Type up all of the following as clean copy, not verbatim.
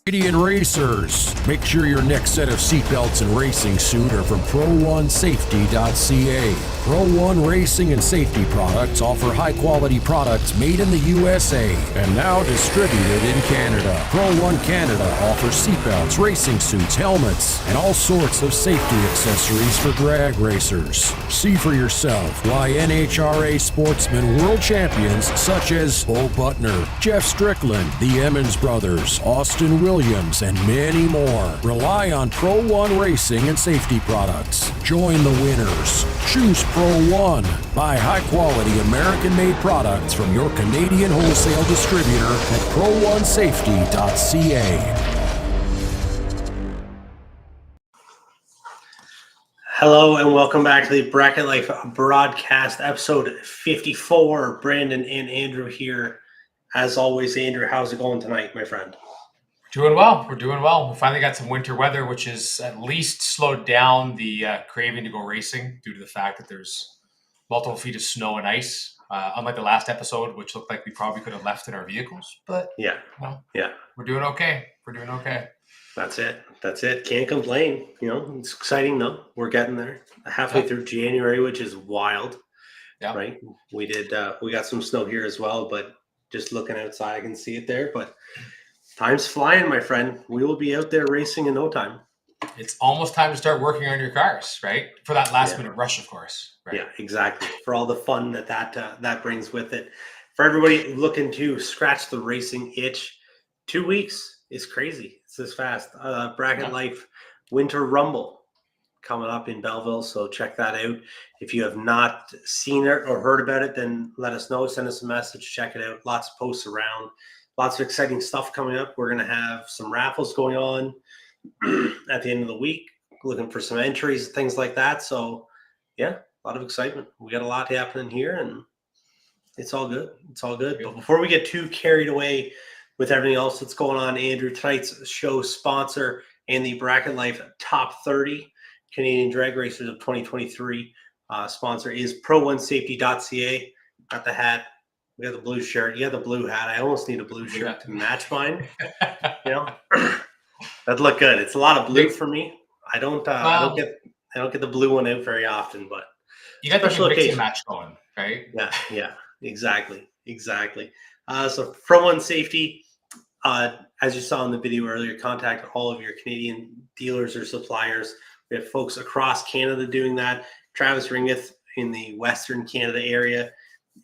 Canadian racers, make sure your next set of seatbelts and racing suit are from pro1safety.ca. Pro One Racing and Safety Products offer high-quality products made in the USA and now distributed in Canada. Pro One Canada offers seatbelts, racing suits, helmets, and all sorts of safety accessories for drag racers. See for yourself why NHRA sportsmen world champions such as Bo Butner, Jeff Strickland, the Emmons brothers, Austin Williams, and many more rely on Pro One Racing and Safety Products. Join the winners. Choose Pro One. Buy high-quality American-made products from your Canadian wholesale distributor at pro1safety.ca. Hello and welcome back to the Bracket Life broadcast, episode 54. Brandon and Andrew here. As always, Andrew, how's it going tonight, my friend? Doing well. We're doing well. We finally got some winter weather, which has at least slowed down the craving to go racing due to the fact that there's multiple feet of snow and ice. Unlike the last episode, which looked like we probably could have left in our vehicles. But we're doing okay. We're doing okay. That's it. Can't complain. You know, it's exciting though. We're getting there. Halfway through January, which is wild. Yeah. Right. We got some snow here as well, but just looking outside, I can see it there. But time's flying, my friend. We will be out there racing in no time. It's almost time to start working on your cars, right? For that last minute rush, of course. Right? Yeah, exactly. For all the fun that brings with it. For everybody looking to scratch the racing itch, 2 weeks is crazy. It's this fast. Bracket Life Winter Rumble coming up in Belleville, so check that out. If you have not seen it or heard about it, then let us know. Send us a message. Check it out. Lots of posts around. Lots of exciting stuff coming up. We're going to have some raffles going on at the end of the week, looking for some entries, things like that. So, yeah, a lot of excitement. We got a lot happening here, and it's all good. It's all good. But before we get too carried away with everything else that's going on, Andrew, tonight's show sponsor and the Bracket Life Top 30 Canadian Drag Racers of 2023 sponsor is pro1safety.ca. Got the hat. We got the blue shirt. You got the blue hat. I almost need a blue shirt to match mine. You know, that'd look good. It's a lot of blue for me. I don't get the blue one out very often, but you got the mix and match going, right? Yeah, exactly. So Pro One Safety, as you saw in the video earlier, contact all of your Canadian dealers or suppliers. We have folks across Canada doing that. Travis Ringeth in the Western Canada area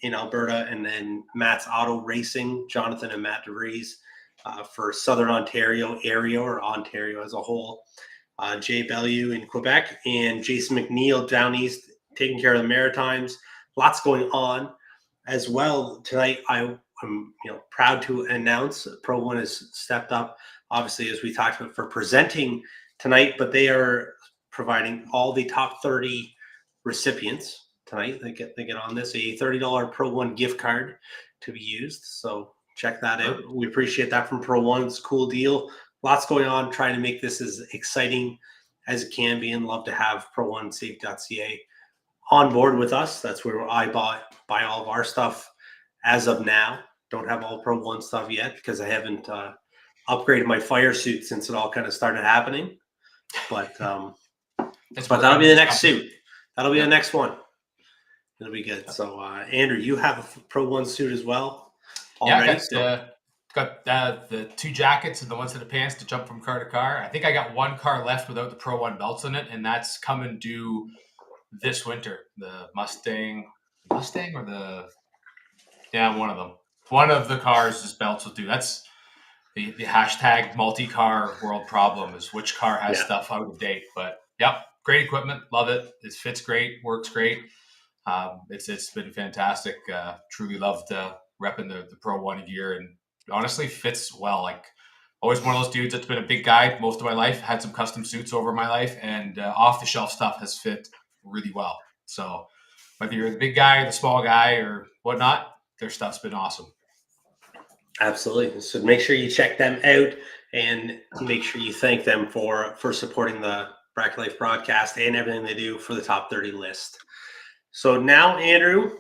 in Alberta, and then Matt's Auto Racing, Jonathan and Matt DeVries for Southern Ontario area or Ontario as a whole. Jay Bellew in Quebec and Jason McNeil down east taking care of the Maritimes. Lots going on as well tonight. I am proud to announce Pro One has stepped up, obviously, as we talked about, for presenting tonight, but they are providing all the top 30 recipients tonight. They get on this, a $30 Pro One gift card to be used. So check that out. We appreciate that from Pro One. It's a cool deal. Lots going on, trying to make this as exciting as it can be, and love to have pro1safe.ca on board with us. That's where I buy all of our stuff as of now. Don't have all Pro One stuff yet because I haven't upgraded my fire suit since it all kind of started happening. But that'll be the next suit. That'll be the next one. It'll be good. So, Andrew, you have a Pro One suit as well already? Yeah, got the two jackets and the one set of pants to jump from car to car. I think I got one car left without the Pro One belts in it, and that's coming due this winter. The Mustang or one of them. One of the cars' belts will do. That's the hashtag multi-car world problem, is which car has stuff out of date. But great equipment, love it. It fits great, works great. It's been fantastic. Truly loved repping the Pro One gear, and honestly fits well. Like, always one of those dudes that's been a big guy most of my life. Had some custom suits over my life, and off the shelf stuff has fit really well. So whether you're the big guy or the small guy or whatnot, their stuff's been awesome. Absolutely. So make sure you check them out and make sure you thank them for supporting the Bracket Life broadcast and everything they do for the top 30 list. So now, Andrew,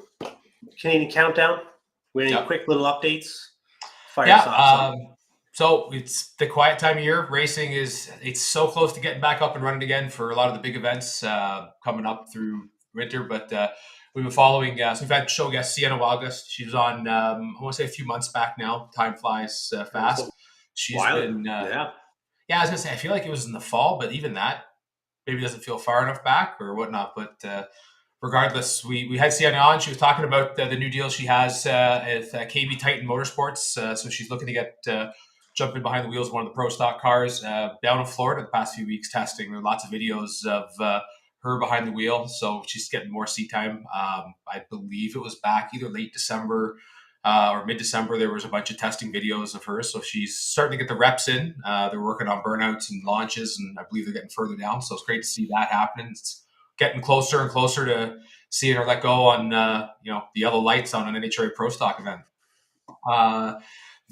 Canadian Countdown. We have any quick little updates? Fire us off. So it's the quiet time of year. Racing it's so close to getting back up and running again for a lot of the big events coming up through winter. But we've been following. So we've had show guest Sienna August. She was on. I want to say a few months back now. Time flies It was fast. a She's while. been. Yeah. Yeah, I was gonna say. I feel like it was in the fall, but even that maybe doesn't feel far enough back or whatnot. But regardless, we had Sienna on. She was talking about the new deal she has at KB Titan Motorsports. So she's looking to get jumping behind the wheels of one of the pro stock cars down in Florida the past few weeks testing. There are lots of videos of her behind the wheel. So she's getting more seat time. I believe it was back either late December or mid-December. There was a bunch of testing videos of her. So she's starting to get the reps in. They're working on burnouts and launches, and I believe they're getting further down. So it's great to see that happening. It's getting closer and closer to seeing her let go on the yellow lights on an NHRA Pro Stock event.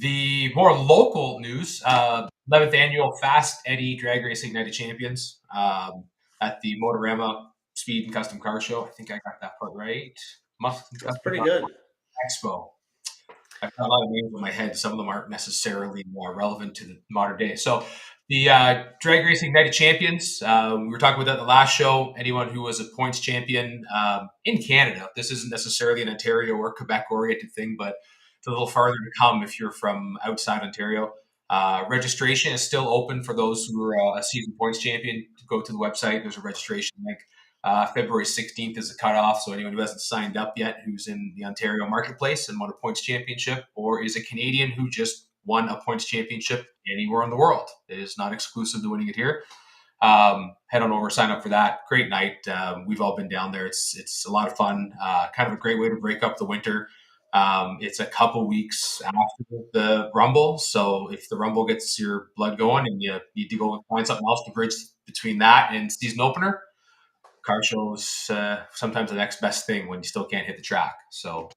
The more local news: 11th annual Fast Eddie Drag Racing Night of Champions at the Motorama Speed and Custom Car Show. I think I got that part right. That's pretty good. Expo. I've got a lot of names in my head. Some of them aren't necessarily relevant to the modern day. So the Drag Racing Night of Champions, we were talking about that in the last show. Anyone who was a points champion in Canada, this isn't necessarily an Ontario or Quebec oriented thing, but it's a little farther to come if you're from outside Ontario. Registration is still open for those who are a season points champion. Go to the website. There's a registration link. February 16th is the cutoff. So anyone who hasn't signed up yet, who's in the Ontario marketplace and won a points championship, or is a Canadian who just won a points championship anywhere in the world, it is not exclusive to winning it here. Head on over, sign up for that. Great night. We've all been down there. It's a lot of fun. Kind of a great way to break up the winter. It's a couple weeks after the Rumble. So if the Rumble gets your blood going and you need to go and find something else to bridge between that and season opener, car shows sometimes the next best thing when you still can't hit the track. So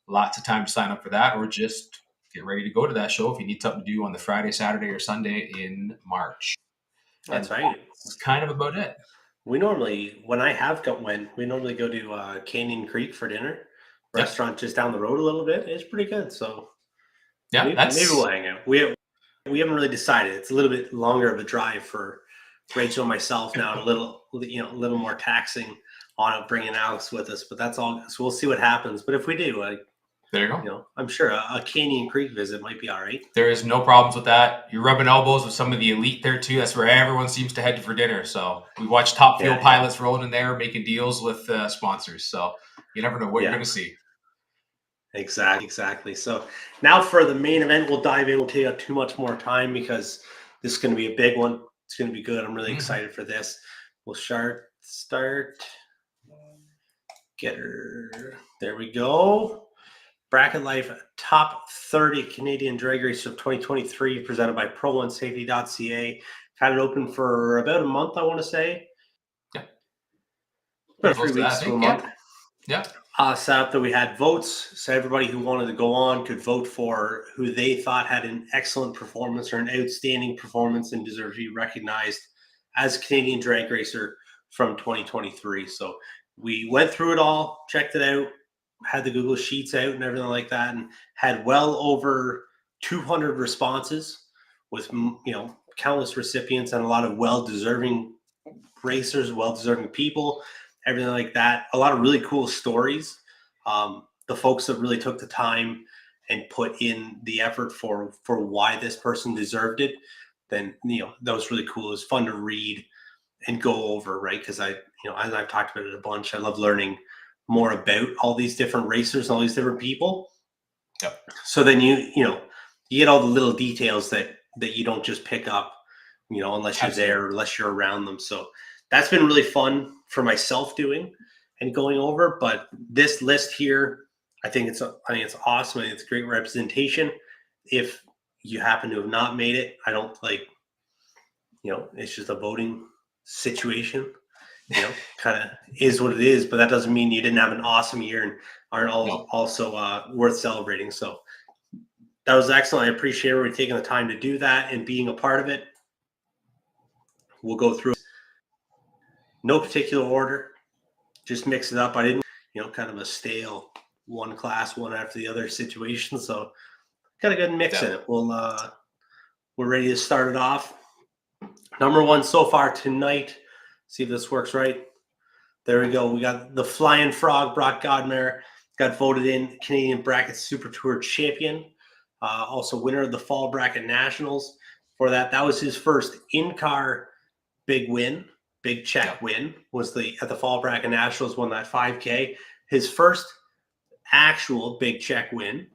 lots of time to sign up for that, or just get ready to go to that show if you need something to do on the Friday, Saturday, or Sunday in March. That's And right. that's kind of about it. We normally, we normally go to Canyon Creek for dinner. Yep. Restaurant just down the road a little bit. It's pretty good. So Yeah, maybe we'll hang out. We haven't really decided. It's a little bit longer of a drive for Rachel and myself now. A little more taxing on it, bringing Alex with us. But that's all. So we'll see what happens. But if we do, there you go. I'm sure a Canyon Creek visit might be all right. There is no problems with that. You're rubbing elbows with some of the elite there too. That's where everyone seems to head for dinner. So we watch top fuel pilots rolling in there, making deals with sponsors. So you never know what you're going to see. Exactly. So now for the main event, we'll dive in. We'll take up too much more time because this is going to be a big one. It's going to be good. I'm really excited for this. We'll start. Get her. There we go. BracketLife Top 30 Canadian Drag Race of 2023, presented by Pro1Safety.ca. Had it open for about a month, I want to say. Yeah. About 3 weeks to a month. Yeah. Set up that we had votes, so everybody who wanted to go on could vote for who they thought had an excellent performance or an outstanding performance and deserved to be recognized as Canadian Drag Racer from 2023. So we went through it all, checked it out, had the Google Sheets out and everything like that, and had well over 200 responses with countless recipients and a lot of well-deserving racers, well-deserving people, everything like that. A lot of really cool stories. The folks that really took the time and put in the effort for why this person deserved it, then that was really cool. It was fun to read and go over, right? Because as I've talked about it a bunch, I love learning more about all these different racers and all these different people. Yep. So then you get all the little details that you don't just pick up, unless you're there or unless you're around them. So that's been really fun for myself doing and going over. But this list here, I think it's awesome. I think it's great representation. If you happen to have not made it, I don't it's just a voting situation. Kind of is what it is, but that doesn't mean you didn't have an awesome year and aren't also worth celebrating. So that was excellent. I appreciate everybody taking the time to do that and being a part of it. We'll go through no particular order, just mix it up. I didn't, kind of a stale one class, one after the other situation. So kind of good mix in it. we're ready to start it off. Number one so far tonight. See if this works right. There we go. We got the Flying Frog, Brock Godmare, got voted in Canadian Bracket Super Tour champion. Also winner of the Fall Bracket Nationals. For that was his first in-car big win, big check win. Was at the Fall Bracket Nationals, won that 5K. His first actual big check win,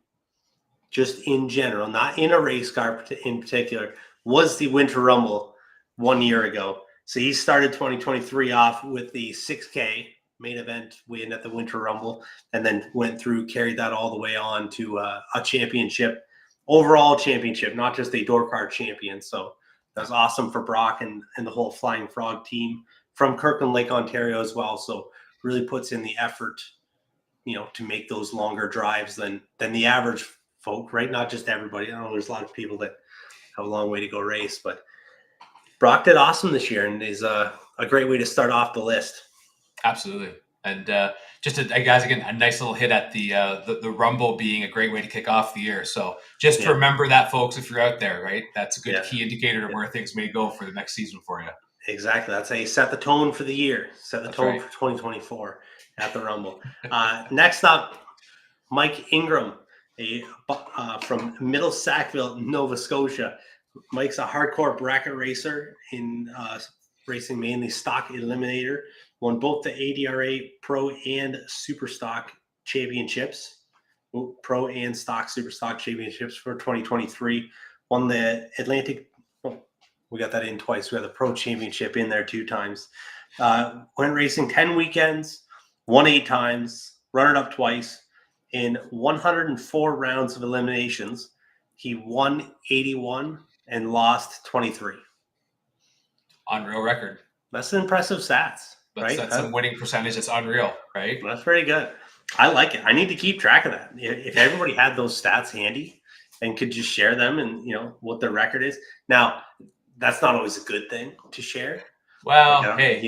just in general, not in a race car in particular, was the Winter Rumble 1 year ago. So he started 2023 off with the 6K main event win at the Winter Rumble, and then carried that all the way on to a championship, overall championship, not just a door car champion. So that was awesome for Brock and the whole Flying Frog team from Kirkland Lake, Ontario as well. So really puts in the effort, to make those longer drives than the average folk, right? Not just everybody. I know there's a lot of people that have a long way to go race, but Brock did awesome this year and is a great way to start off the list. Absolutely. And guys, again, a nice little hit at the Rumble being a great way to kick off the year. So just to remember that, folks, if you're out there, right, that's a good key indicator of where things may go for the next season for you. Exactly. That's how you set the tone for the year, set the tone for 2024 at the Rumble. Next up, Mike Ingram, from Middle Sackville, Nova Scotia. Mike's a hardcore bracket racer in racing mainly stock eliminator. Won both the ADRA Pro and Super Stock championships, Pro and Stock Super Stock championships for 2023. Won the Atlantic. We got that in twice. We got the Pro Championship in there 2 times. Went racing 10 weekends, won 8 times, runner-up twice. In 104 rounds of eliminations, he won 81 and lost 23. Unreal record. That's an impressive stats, right? That's a winning percentage. That's unreal, right? That's pretty good. I like it. I need to keep track of that. If everybody had those stats handy and could just share them and, what their record is. Now, that's not always a good thing to share. Well, hey,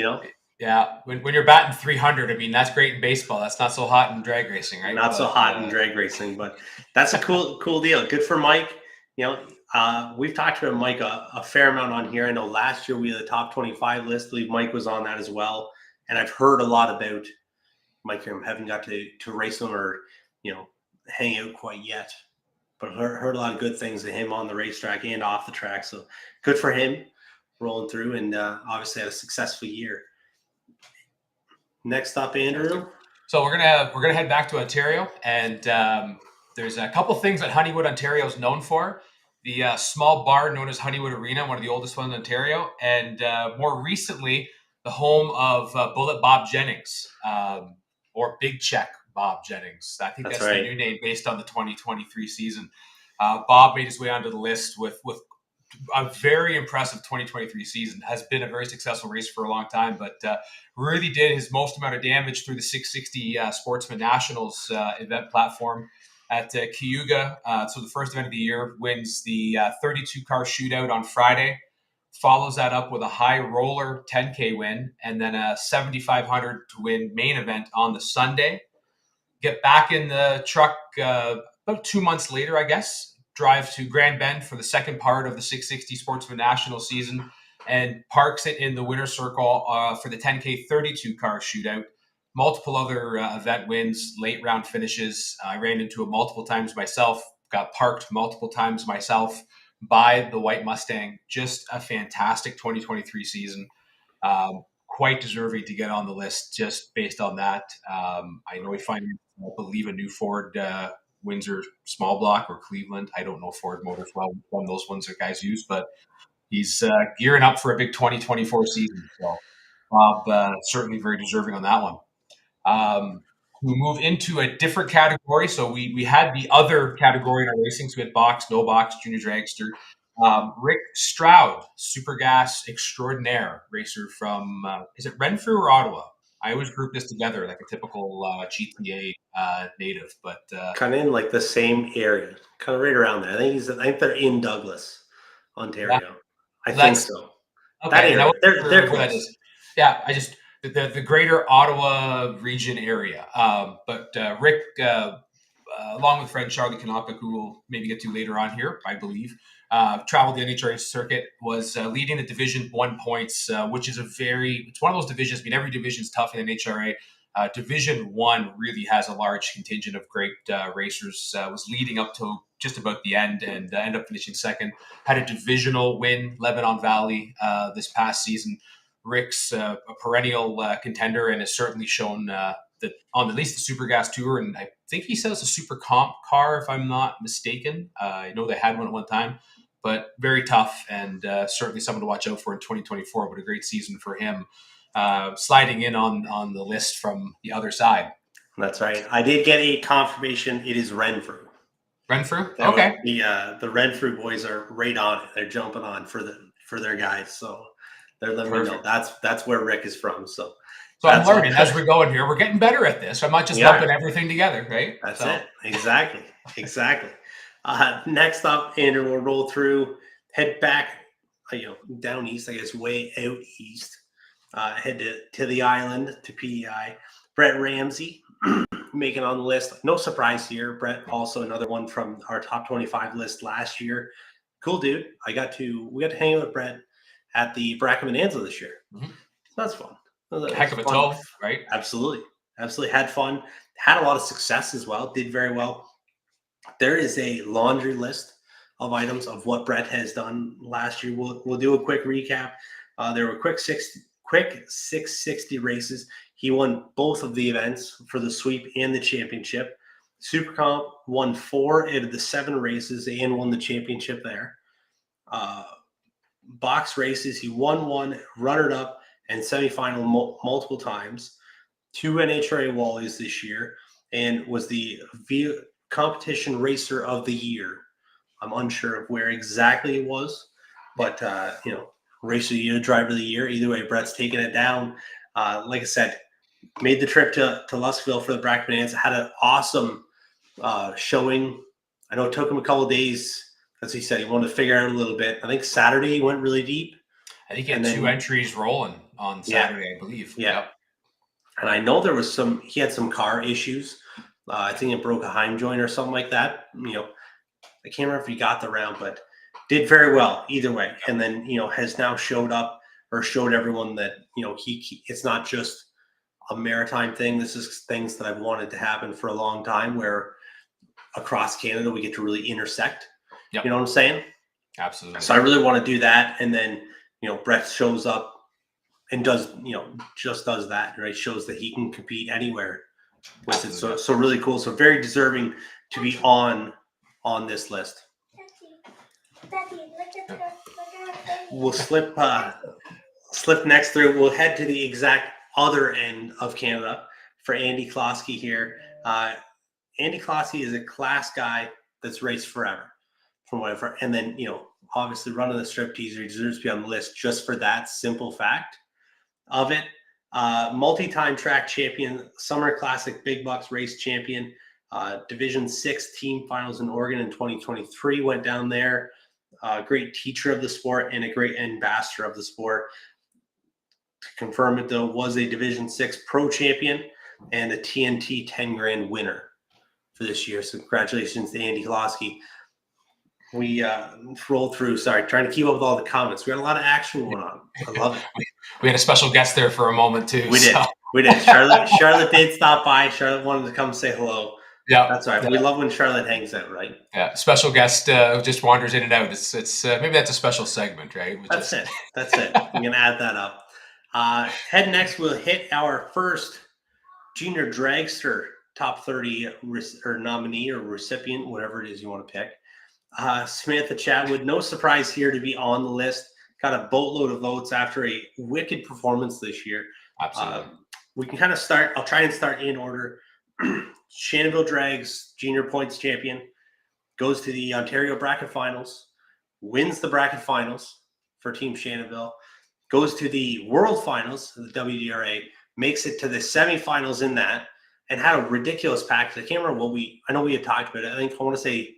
yeah, when you're batting 300, I mean, that's great in baseball. That's not so hot in drag racing, right? Not so hot in drag racing, but that's a cool deal. Good for Mike. We've talked about Mike a fair amount on here. I know last year we had the top 25 list. I believe Mike was on that as well. And I've heard a lot about Mike here. Haven't got to race him or, hang out quite yet. But heard a lot of good things of him on the racetrack and off the track. So good for him rolling through and obviously had a successful year. Next up, Andrew. So we're gonna head back to Ontario, and there's a couple things that Honeywood, Ontario is known for. The small bar known as Honeywood Arena, one of the oldest ones in Ontario, and more recently, the home of Bullet Bob Jennings, or Big Check Bob Jennings. I think that's the new name based on the 2023 season. Bob made his way onto the list with a very impressive 2023 season. Has been a very successful race for a long time, but really did his most amount of damage through the 660 Sportsman Nationals event platform at Cayuga. So the first event of the year, wins the 32 car shootout on Friday, follows that up with a high roller 10K win, and then a 7,500 to win main event on the Sunday. Get back in the truck about 2 months later, I guess, drive to Grand Bend for the second part of the 660 Sportsman National season, and parks it in the winner's circle for the 10K 32 car shootout. Multiple other event wins, late round finishes. I ran into it multiple times myself, got parked multiple times myself by the White Mustang. Just a fantastic 2023 season. Quite deserving to get on the list just based on that. I know I believe a new Ford Windsor small block or Cleveland. I don't know Ford Motors well, one of those ones that guys use, but he's gearing up for a big 2024 season. So Bob certainly very deserving on that one. We move into a different category. So we had the other category in our racing. So we had box, no box, junior dragster. Rick Stroud, Super Gas Extraordinaire racer from, is it Renfrew or Ottawa? I always group this together like a typical GTA native, but kind of in like the same area, kind of right around there. I think they're in Douglas, Ontario. I think so. Okay, that area. They're close. That is. Yeah, I just the greater Ottawa region area. But Rick along with friend Charlie Kanopka, who we'll maybe get to later on here, I believe, traveled the NHRA circuit, was leading the Division 1 points, which is it's one of those divisions. I mean, every division is tough in NHRA. Division 1 really has a large contingent of great racers. Was leading up to just about the end and ended up finishing second. Had a divisional win, Lebanon Valley, this past season. Rick's a perennial contender and has certainly shown that on at least the Super Gas Tour, and I think he sells a Super Comp car, if I'm not mistaken. I know they had one at one time, but very tough and certainly someone to watch out for in 2024, but a great season for him. Sliding in on the list from the other side. That's right. I did get a confirmation. It is Renfrew. Renfrew? Okay. The Renfrew boys are right on it. They're jumping on for their guys. So they're letting me know that's where Rick is from. So I'm learning as we're going here. We're getting better at this. I'm not just lumping everything together, right? That's it. Exactly. Next up, Andrew, we'll roll through, head back, down east, I guess, way out east. Head to the island, to PEI. Brett Ramsey making on the list. No surprise here. Brett, also another one from our top 25 list last year. Cool dude. We got to hang out with Brett at the Bracket Bonanza this year. Mm-hmm. So that's fun. Heck of a toe, right? Absolutely. Had fun. Had a lot of success as well. Did very well. There is a laundry list of items of what Brett has done last year. We'll do a quick recap. There were quick 660 races. He won both of the events for the sweep and the championship. Super Comp won 4 out of the 7 races and won the championship there. Box races, he won 1, runner-up, and semifinal multiple times. 2 NHRA Wallies this year, and was the competition racer of the year. I'm unsure of where exactly it was, but racer of the year, driver of the year. Either way, Brett's taking it down. Like I said, made the trip to Luskville for the Bracket Bonanza. Had an awesome showing. I know it took him a couple of days. As he said, he wanted to figure out a little bit. I think Saturday he went really deep. I think he had 2 entries rolling on Saturday, I believe. Yeah. Yep. And I know he had some car issues. I think it broke a Heim joint or something like that. I can't remember if he got the round, but did very well either way. And then, has now showed everyone that, it's not just a maritime thing. This is things that I've wanted to happen for a long time, where across Canada we get to really intersect. Yep. You know what I'm saying? Absolutely. So I really want to do that. And then, Brett shows up and does, just does that, right? Shows that he can compete anywhere with it. So really cool. So very deserving to be on this list. We'll slip next through. We'll head to the exact other end of Canada for Andy Klosky here. Andy Klosky is a class guy that's raced forever, from whatever. And then, obviously running the strip teaser, he deserves to be on the list just for that simple fact of it. Multi-time track champion, Summer Classic Big Bucks race champion, Division 6 team finals in Oregon in 2023, went down there. Great teacher of the sport and a great ambassador of the sport. To confirm it, though, was a Division 6 pro champion and a TNT 10 grand winner for this year. So congratulations to Andy Klosky. We rolled through, trying to keep up with all the comments. We had a lot of action going on. I love it. We had a special guest there for a moment, too. We did. Charlotte did stop by. Charlotte wanted to come say hello. Yeah, that's right. Yeah. We love when Charlotte hangs out, right? Yeah, special guest who just wanders in and out. It's maybe that's a special segment, right? That's it. I'm gonna add that up. Head next, we'll hit our first junior dragster top 30 or nominee or recipient, whatever it is you want to pick. Samantha Chatwood, no surprise here to be on the list. Got a boatload of votes after a wicked performance this year. Absolutely. We can kind of start. I'll try and start in order. Shannonville Drags junior points champion, goes to the Ontario bracket finals, wins the bracket finals for Team Shannonville, goes to the world finals of the WDRA, makes it to the semifinals in that, and had a ridiculous package. I can't remember I know we had talked about it. I want to say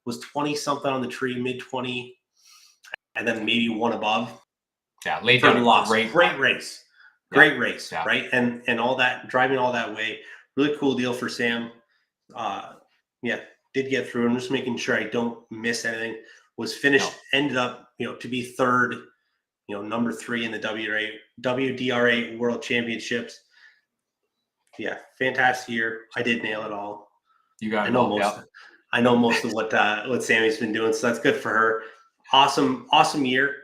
was 20 something on the tree, mid 20, and then maybe one above. Yeah, laid down a great race. Great race, yeah. Right? And all that, driving all that way. Really cool deal for Sam. Yeah, did get through. I'm just making sure I don't miss anything. Was finished, No. ended up, to be third, number 3 in the WDRA World Championships. Yeah, fantastic year. I did nail it all. You got I it know all. most. Yeah. I know most of what Sammy's been doing, so that's good for her. Awesome year.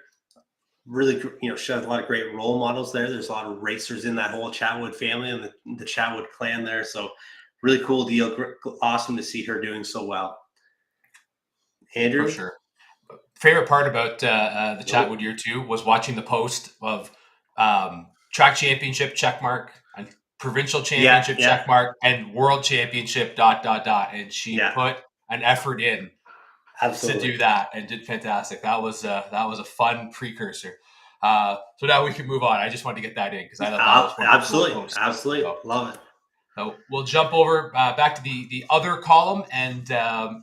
Really, she has a lot of great role models there. There's a lot of racers in that whole Chatwood family and the Chatwood clan there. So, really cool deal. Awesome to see her doing so well. Andrew, For sure. Favorite part about the Chatwood year 2 was watching the post of track championship checkmark and provincial championship yeah, checkmark and world championship ... And she put an effort in to absolutely. do that and did fantastic. That was a fun precursor. So now we can move on. I just wanted to get that in because I thought that was one of the cool posts. Absolutely, love it. So we'll jump over back to the other column and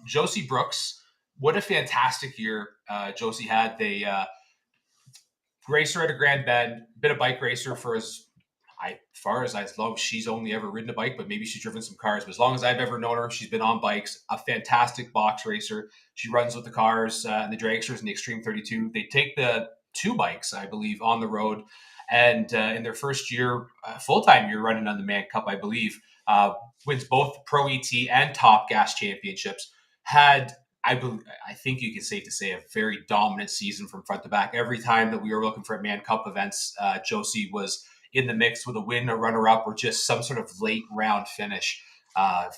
Josie Brooks. What a fantastic year Josie had. They raced her at a Grand Bend, been a bike racer for as far as she's only ever ridden a bike, but maybe she's driven some cars. But as long as I've ever known her, she's been on bikes. A fantastic box racer. She runs with the cars and the dragsters in the Extreme 32. They take the 2 bikes, I believe, on the road. And in their first year, full-time year running on the Man Cup, I believe, wins both Pro ET and Top Gas championships. Had I think you can safe to say a very dominant season from front to back. Every time that we were looking for Man Cup events, Josie was in the mix with a win, a runner-up, or just some sort of late round finish.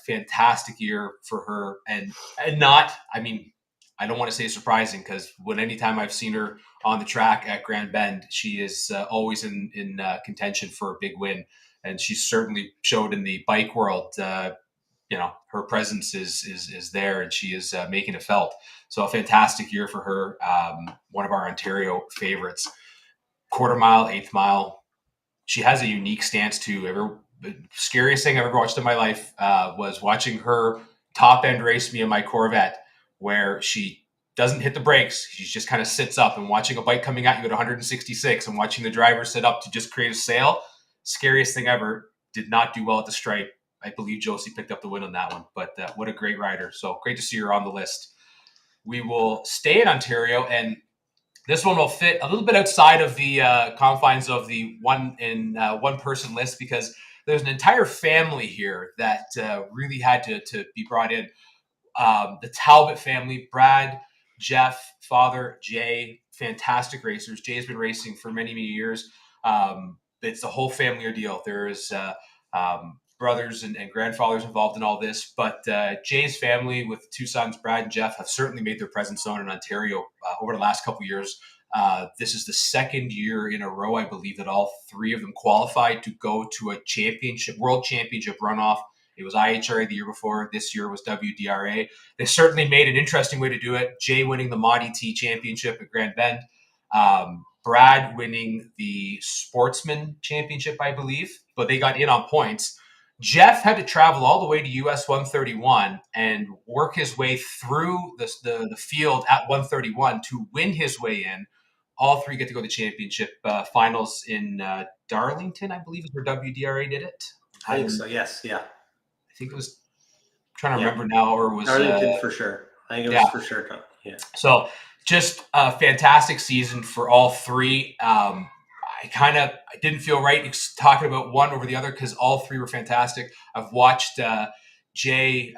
Fantastic year for her, and not. I mean, I don't want to say surprising because anytime I've seen her on the track at Grand Bend, she is always in contention for a big win, and she certainly showed in the bike world. Her presence is there, and she is making it felt. So a fantastic year for her. One of our Ontario favorites. Quarter mile, 8th mile. She has a unique stance too. The scariest thing I've ever watched in my life was watching her top end race me in my Corvette, where she doesn't hit the brakes. She just kind of sits up, and watching a bike coming at you at 166 and watching the driver sit up to just create a sail. Scariest thing ever. Did not do well at the stripe. I believe Josie picked up the win on that one, but what a great rider. So great to see her on the list. We will stay in Ontario, and this one will fit a little bit outside of the confines of the one person list because there's an entire family here that really had to be brought in. The Talbot family, Brad, Jeff, father, Jay, fantastic racers. Jay's been racing for many, many years. It's a whole family ordeal. There's brothers and grandfathers involved in all this, but Jay's family with 2 sons, Brad and Jeff, have certainly made their presence known in Ontario over the last couple of years. This is the 2nd year in a row, I believe, that all 3 of them qualified to go to a world championship runoff. It was IHRA the year before. This year was WDRA. They certainly made an interesting way to do it. Jay winning the Mod ET championship at Grand Bend. Brad winning the Sportsman championship, I believe, but they got in on points. Jeff had to travel all the way to US 131 and work his way through the field at 131 to win his way in. All 3 get to go to the championship finals in Darlington, I believe is where WDRA did it. I think so. Yes. Yeah. I think it was, I'm trying to remember now, or it was Darlington for sure. I think it was for sure. Yeah. So just a fantastic season for all 3. I didn't feel right talking about one over the other because all 3 were fantastic. I've watched Jay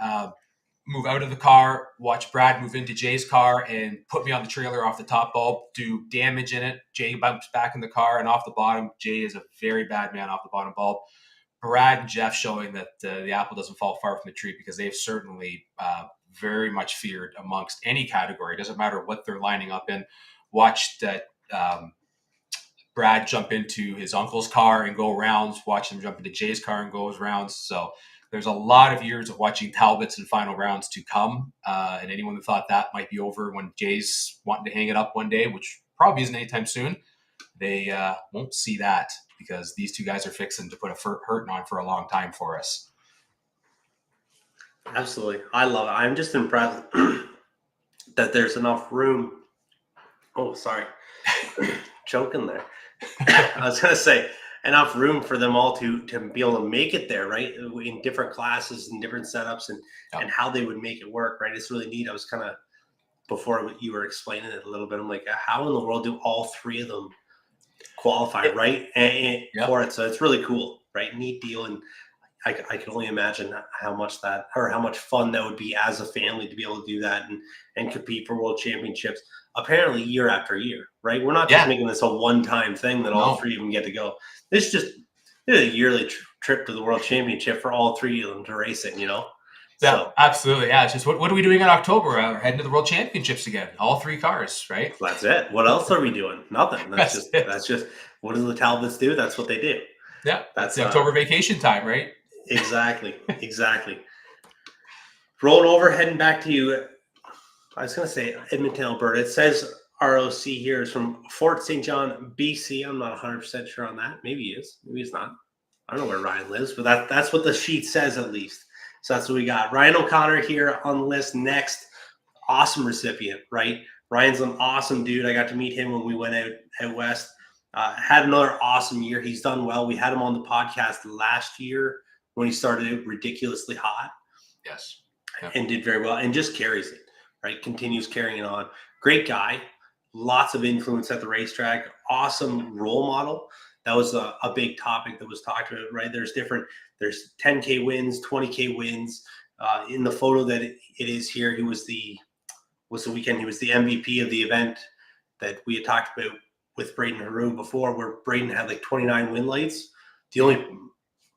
move out of the car, watch Brad move into Jay's car and put me on the trailer off the top bulb, do damage in it. Jay bumps back in the car and off the bottom. Jay is a very bad man off the bottom bulb. Brad and Jeff showing that the apple doesn't fall far from the tree because they've certainly very much feared amongst any category. It doesn't matter what they're lining up in. Watched that Brad jump into his uncle's car and go rounds, watch him jump into Jay's car and go rounds. So there's a lot of years of watching Talbots and final rounds to come. And anyone that thought that might be over when Jay's wanting to hang it up one day, which probably isn't anytime soon, they won't see that because these 2 guys are fixing to put a hurting on for a long time for us. Absolutely. I love it. I'm just impressed that there's enough room. Oh, sorry. Choking there. I was going to say, enough room for them all to be able to make it there, right? In different classes and different setups and how they would make it work, right? It's really neat. I was kind of, before you were explaining it a little bit, I'm like, how in the world do all three of them qualify, right? And for it. So it's really cool, right? Neat deal. And I can only imagine how much fun that would be as a family to be able to do that and compete for world championships, apparently year after year, right? We're not just making this a one-time thing that all three of them get to go. This is a yearly trip to the world championship for all three of them to race it, you know? Yeah, so, absolutely. Yeah, it's just what are we doing in October? We're heading to the world championships again. All three cars, right? That's it. What else are we doing? Nothing. That's just what do the Talbots do? That's what they do. Yeah, that's the October vacation time, right? Exactly. Rolling over, heading back to you. I was going to say Edmonton, Alberta. It says ROC here is from Fort St. John, BC. I'm not 100% sure on that. Maybe he is. Maybe he's not. I don't know where Ryan lives, but that's what the sheet says at least. So that's what we got. Ryan O'Connor here on the list next. Awesome recipient, right? Ryan's an awesome dude. I got to meet him when we went out west. Had another awesome year. He's done well. We had him on the podcast last year when he started out ridiculously hot. Yes. And did very well and just carries it, right? Continues carrying it on. Great guy. Lots of influence at the racetrack. Awesome role model. That was a big topic that was talked about, right? There's 10K wins, 20K wins. In the photo that it is here, he was the weekend. He was the MVP of the event that we had talked about with Braden Haru before, where Braden had like 29 win lights.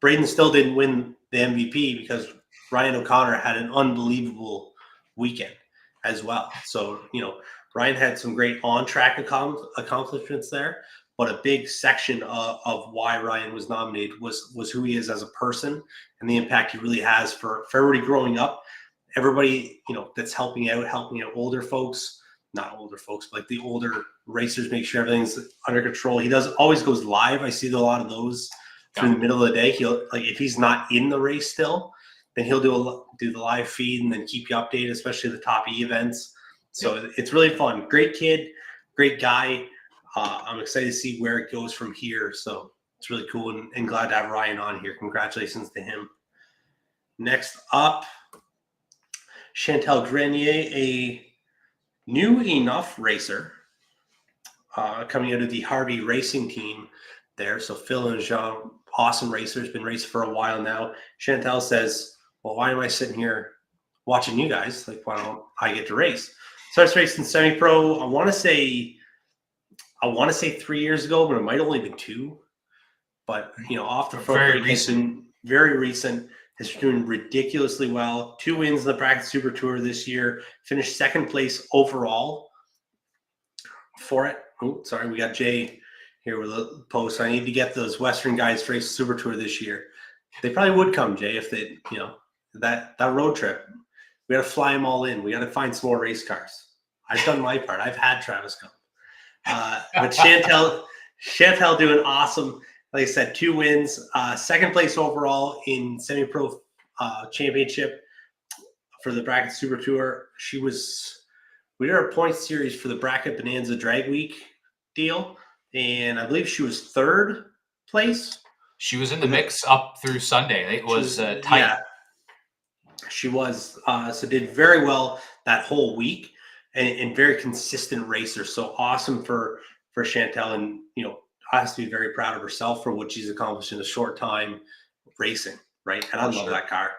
Braden still didn't win the MVP because Ryan O'Connor had an unbelievable weekend as well. So, Ryan had some great on-track accomplishments there, but a big section of why Ryan was nominated was who he is as a person and the impact he really has for everybody growing up. Everybody, that's helping out older folks, not older folks, but like the older racers, make sure everything's under control. He always goes live. I see a lot of those through the middle of the day. He'll, like, if he's not in the race still, then he'll do the live feed and then keep you updated, especially the top E events. So it's really fun. Great kid, great guy. I'm excited to see where it goes from here. So it's really cool and glad to have Ryan on here. Congratulations to him. Next up, Chantal Grenier, a new enough racer coming out of the Harvey Racing team there. So Phil and Jean, awesome racers, been racing for a while now. Chantal says, well, why am I sitting here watching you guys? Like, why don't I get to race? Starts racing semi-pro. I want to say 3 years ago, but it might only been 2. But, off the front, very recent. Very recent. Is doing ridiculously well. 2 wins in the Bracket Super Tour this year. Finished second place overall for it. Oh, sorry, we got Jay here with a post. I need to get those Western guys to race Super Tour this year. They probably would come, Jay, if they, that road trip. We got to fly them all in. We got to find some more race cars. I've done my part. I've had Travis come. But Chantal doing awesome. Like I said, 2 wins, second place overall in semi-pro championship for the Bracket Super Tour. We did our point series for the Bracket Bonanza Drag Week deal, and I believe she was 3rd place. She was in the mix up through Sunday. It was tight. Yeah, she was. So did very well that whole week and very consistent racer. So awesome for Chantal, and has to be very proud of herself for what she's accomplished in a short time racing, right? And I love that car.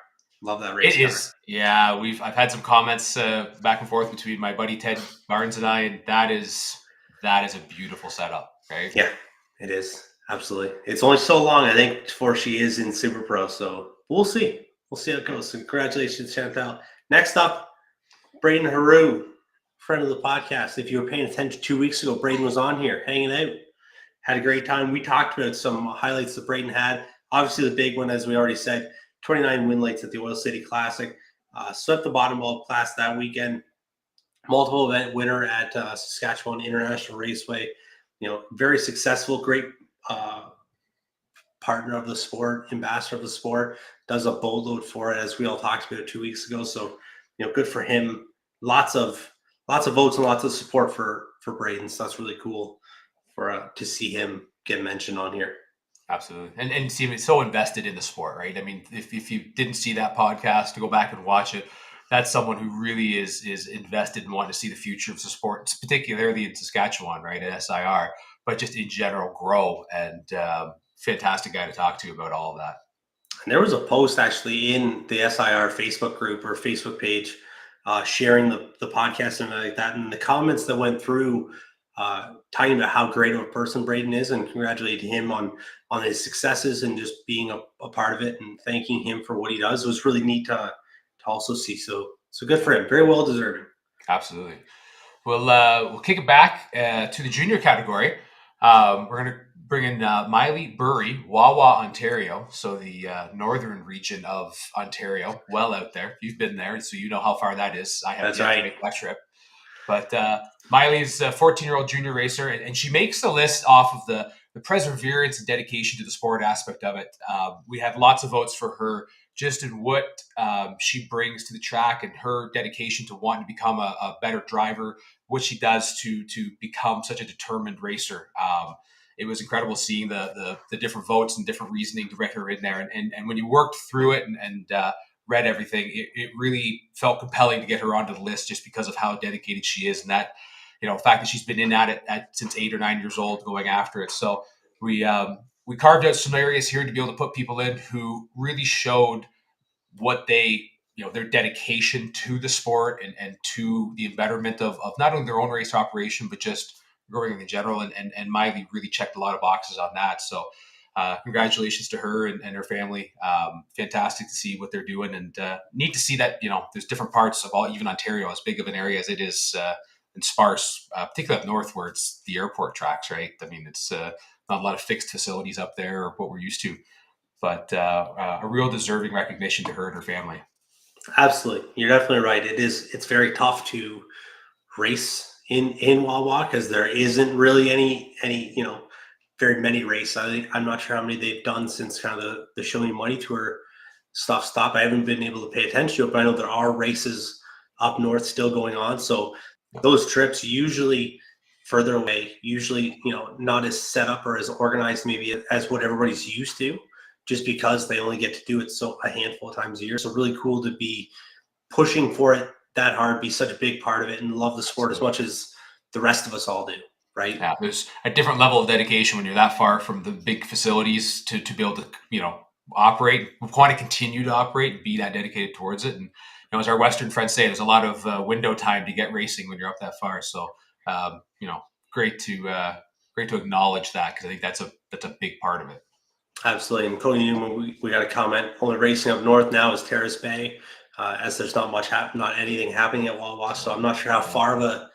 Love that race car. It is. Yeah, I've had some comments back and forth between my buddy Ted Barnes and I, and that is a beautiful setup, right? Yeah, it is. Absolutely. It's only so long, I think, before she is in Super Pro. So we'll see. We'll see how it goes. So congratulations, Chantal. Next up, Braden Haru, friend of the podcast. If you were paying attention 2 weeks ago, Braden was on here hanging out. Had a great time. We talked about some highlights that Braden had. Obviously, the big one, as we already said, 29 win lights at the Oil City Classic. Swept the bottom of class that weekend. Multiple event winner at Saskatchewan International Raceway. Very successful, great partner of the sport, ambassador of the sport. Does a boatload for it, as we all talked about 2 weeks ago. So, good for him. Lots of votes and lots of support for Braden. So that's really cool to see him get mentioned on here. Absolutely. And see, it's so invested in the sport, right? I mean, if you didn't see that podcast, to go back and watch it, that's someone who really is invested in wanting to see the future of the sport, particularly in Saskatchewan, right, at SIR, but just in general grow. And fantastic guy to talk to about all of that. And there was a post actually in the SIR Facebook group or Facebook page sharing the podcast and like that. And the comments that went through talking about how great of a person Braden is and congratulating him on his successes and just being a part of it and thanking him for what he does. It was really neat to also see. So good for him. Very well deserving. Absolutely. We'll kick it back to the junior category. We're going to bring in Miley Burry, Wawa, Ontario. So the northern region of Ontario, well out there. You've been there, so you know how far that is. I haven't yet to make that trip. But Miley's a 14-year-old junior racer, and she makes the list off of the perseverance and dedication to the sport aspect of it. We had lots of votes for her just in what she brings to the track and her dedication to wanting to become a better driver, what she does to become such a determined racer. It was incredible seeing the different votes and different reasoning to get her in there. And when you worked through it and read everything, it really felt compelling to get her onto the list just because of how dedicated she is. And that, the fact that she's been in at it since 8 or 9 years old going after it. So we carved out some areas here to be able to put people in who really showed what they, their dedication to the sport and to the betterment of not only their own race operation, but just growing in general. And Miley really checked a lot of boxes on that. So congratulations to her and her family. Fantastic to see what they're doing, and neat to see that, there's different parts of even Ontario, as big of an area as it is and sparse, particularly up north where it's the airport tracks, right? I mean, it's not a lot of fixed facilities up there or what we're used to. But a real deserving recognition to her and her family. Absolutely. You're definitely right. It's very tough to race in Wawa because there isn't really any, very many races. I'm not sure how many they've done since kind of the Show Me Money Tour stuff stopped. I haven't been able to pay attention to it, but I know there are races up north still going on. So those trips usually further away, usually, not as set up or as organized maybe as what everybody's used to, just because they only get to do it a handful of times a year. So really cool to be pushing for it that hard, be such a big part of it, and love the sport as much as the rest of us all do, right? Yeah, there's a different level of dedication when you're that far from the big facilities to be able to, operate. We want to continue to operate and be that dedicated towards it. And, as our Western friends say, there's a lot of window time to get racing when you're up that far. So, great to acknowledge that, because I think that's a big part of it. Absolutely. And Cody Newman, we got a comment. Only racing up north now is Terrace Bay, as there's not anything happening at Wawa. So I'm not sure how far of a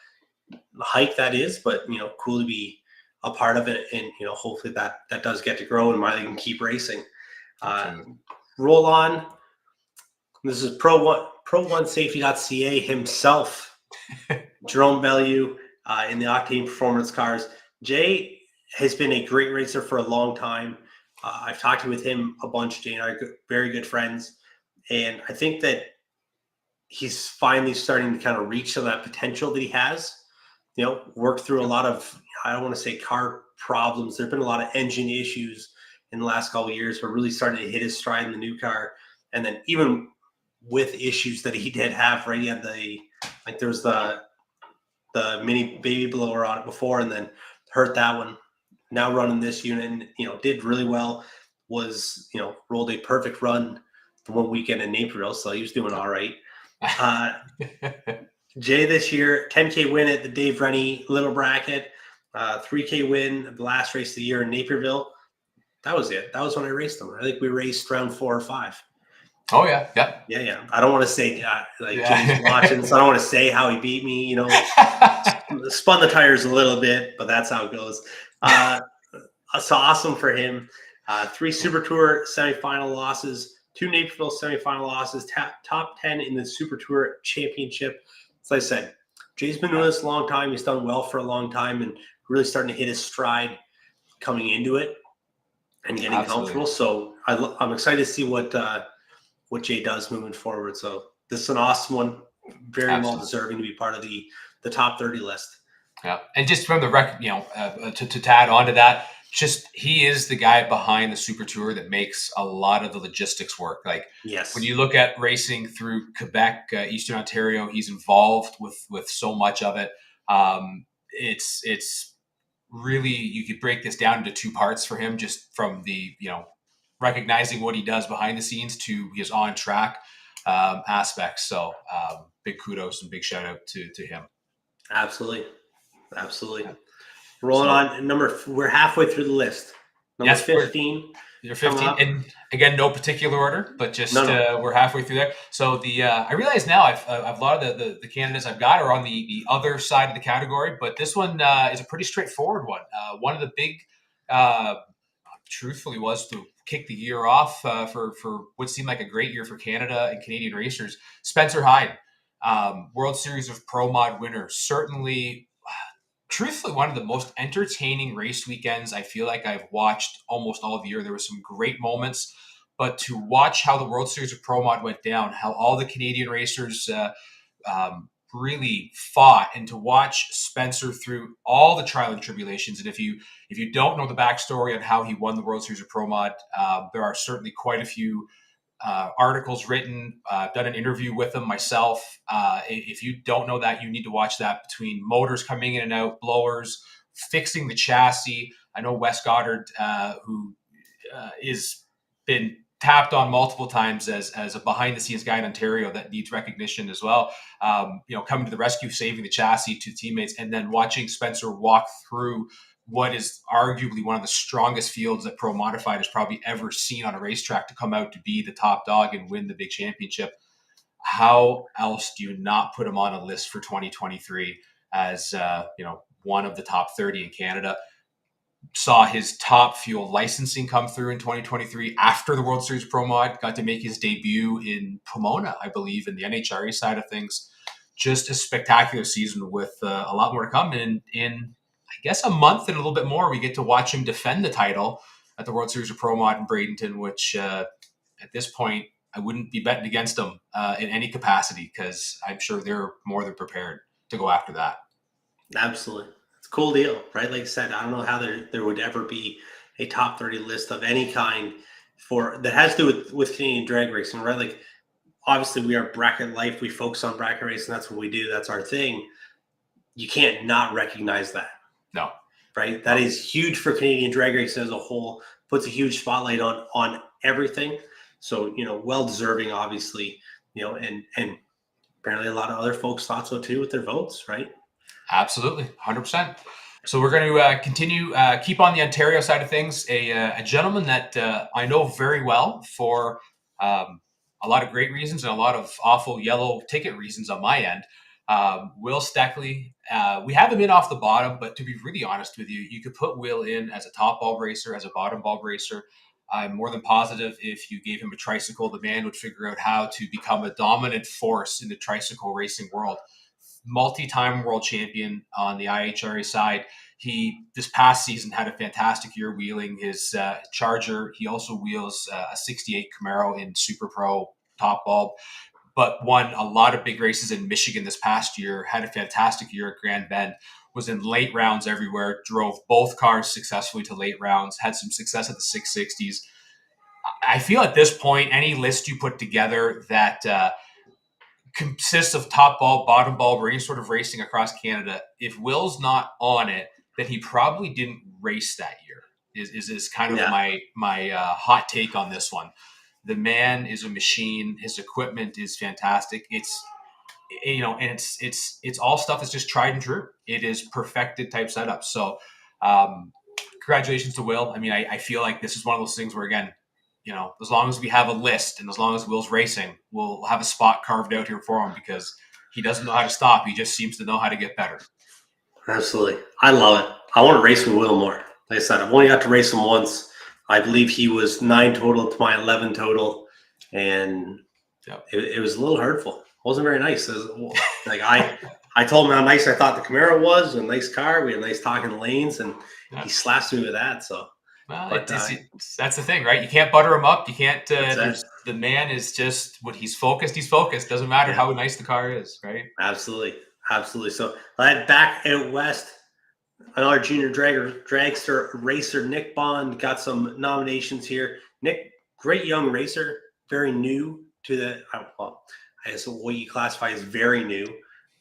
hike that is, but cool to be a part of it, and hopefully that does get to grow and Miley can keep racing. Roll on. This is Pro1Safety.ca himself, Jerome Bellew, in the Octane Performance cars. Jay has been a great racer for a long time. I've talked with him a bunch. Jay and I are very good friends, and I think that he's finally starting to kind of reach some of that potential that he has. Worked through a lot of, I don't want to say car problems. There've been a lot of engine issues in the last couple of years, but really started to hit his stride in the new car. And then even with issues that he did have, right? He had there was the mini baby blower on it before, and then hurt that one. Now running this unit, and did really well. Was rolled a perfect run the one weekend in Naperville, so he was doing all right. Jay this year, 10K win at the Dave Rennie Little Bracket, 3K win the last race of the year in Naperville. That was it. That was when I raced him. I think we raced round 4 or 5. Oh yeah, yeah. I don't want to say Jay's watching, so I don't want to say how he beat me. Spun the tires a little bit, but that's how it goes. So awesome for him. 3 Super Tour semifinal losses, 2 Naperville semifinal losses, top 10 in the Super Tour Championship. As I said, Jay's been doing this a long time. He's done well for a long time and really starting to hit his stride coming into it and getting comfortable. So I'm excited to see what Jay does moving forward. So this is an awesome one. Very well deserving to be part of the top 30 list. Yeah, and just from the record, to add on to that, just he is the guy behind the Super Tour that makes a lot of the logistics work. Like when Yes. you look at racing through Quebec, Eastern Ontario, he's involved with so much of it. It's really, you could break this down into two parts for him, just from the recognizing what he does behind the scenes to his on track aspects. So big kudos and big shout out to him. Absolutely. Absolutely. Yeah. Rolling So on we're halfway through the list. Number yes, 15 you're coming 15, up. and again, no particular order, but just No. we're halfway through there. So I realize now I've a lot of the candidates I've got are on the other side of the category, but this one is a pretty straightforward one. One of the big, truthfully, was to kick the year off for what seemed like a great year for Canada and Canadian racers. Spencer Hyde, World Series of Pro Mod winner, certainly. Truthfully, one of the most entertaining race weekends I feel like I've watched almost all of the year. There were some great moments, but to watch how the World Series of Pro Mod went down, how all the Canadian racers really fought, and to watch Spencer through all the trial and tribulations. And if you don't know the backstory on how he won the World Series of Pro Mod, there are certainly quite a few articles written. I've done an interview with him myself. If you don't know that, you need to watch that, between motors coming in and out, blowers, fixing the chassis. I know Wes Goddard, who is been tapped on multiple times as a behind the scenes guy in Ontario that needs recognition as well. Coming to the rescue, saving the chassis to teammates, and then watching Spencer walk through what is arguably one of the strongest fields that Pro Modified has probably ever seen on a racetrack, to come out to be the top dog and win the big championship. How else do you not put him on a list for 2023 as one of the top 30 in Canada? Saw his Top Fuel licensing come through in 2023 after the World Series Pro Mod, got to make his debut in Pomona, I believe, in the NHRA side of things. Just a spectacular season with a lot more to come. And in, I guess, a month and a little bit more, we get to watch him defend the title at the World Series of Pro Mod in Bradenton, which at this point, I wouldn't be betting against them in any capacity, because I'm sure they're more than prepared to go after that. Absolutely. It's a cool deal, right? Like I said, I don't know how there would ever be a top 30 list of any kind that has to do with Canadian drag racing, right? Like, obviously we are Bracket Life. We focus on bracket racing. That's what we do. That's our thing. You can't not recognize that. No. Right? That is huge for Canadian drag racing as a whole. Puts a huge spotlight on everything. So, well deserving, obviously, and apparently a lot of other folks thought so too with their votes, right? Absolutely, 100%. So we're going to continue, keep on the Ontario side of things. A gentleman that I know very well for a lot of great reasons and a lot of awful yellow ticket reasons on my end. Will Steckley. We have him in off the bottom, but to be really honest with you, you could put Will in as a top bulb racer, as a bottom bulb racer. I'm more than positive if you gave him a tricycle, the man would figure out how to become a dominant force in the tricycle racing world. Multi-time world champion on the IHRA side. He, this past season, had a fantastic year wheeling his Charger. He also wheels a 68 Camaro in Super Pro top bulb, but won a lot of big races in Michigan this past year, had a fantastic year at Grand Bend, was in late rounds everywhere, drove both cars successfully to late rounds, had some success at the 660s. I feel at this point, any list you put together that consists of top bulb, bottom bulb, or any sort of racing across Canada, if Will's not on it, then he probably didn't race that year. Is kind of my hot take on this one. The man is a machine. His equipment is fantastic. It's and it's all stuff that's just tried and true. It is perfected type setup. So, congratulations to Will. I mean, I feel like this is one of those things where, again, as long as we have a list and as long as Will's racing, we'll have a spot carved out here for him, because he doesn't know how to stop. He just seems to know how to get better. Absolutely. I love it. I want to race with Will more. Like I said, I've only got to race him once. I believe he was 9 total to my 11 total. And it was a little hurtful. It wasn't very nice. Like I told him how nice I thought the Camaro was, a nice car. We had nice talking lanes, and he slaps me with that. So, well, that's the thing, right? You can't butter him up. You can't. The man is just what he's focused. He's focused. Doesn't matter how nice the car is, right? Absolutely. So I had back out west. Another junior dragster racer, Nick Bond, got some nominations here. Nick, great young racer, very new to the, well, I guess what you classify as very new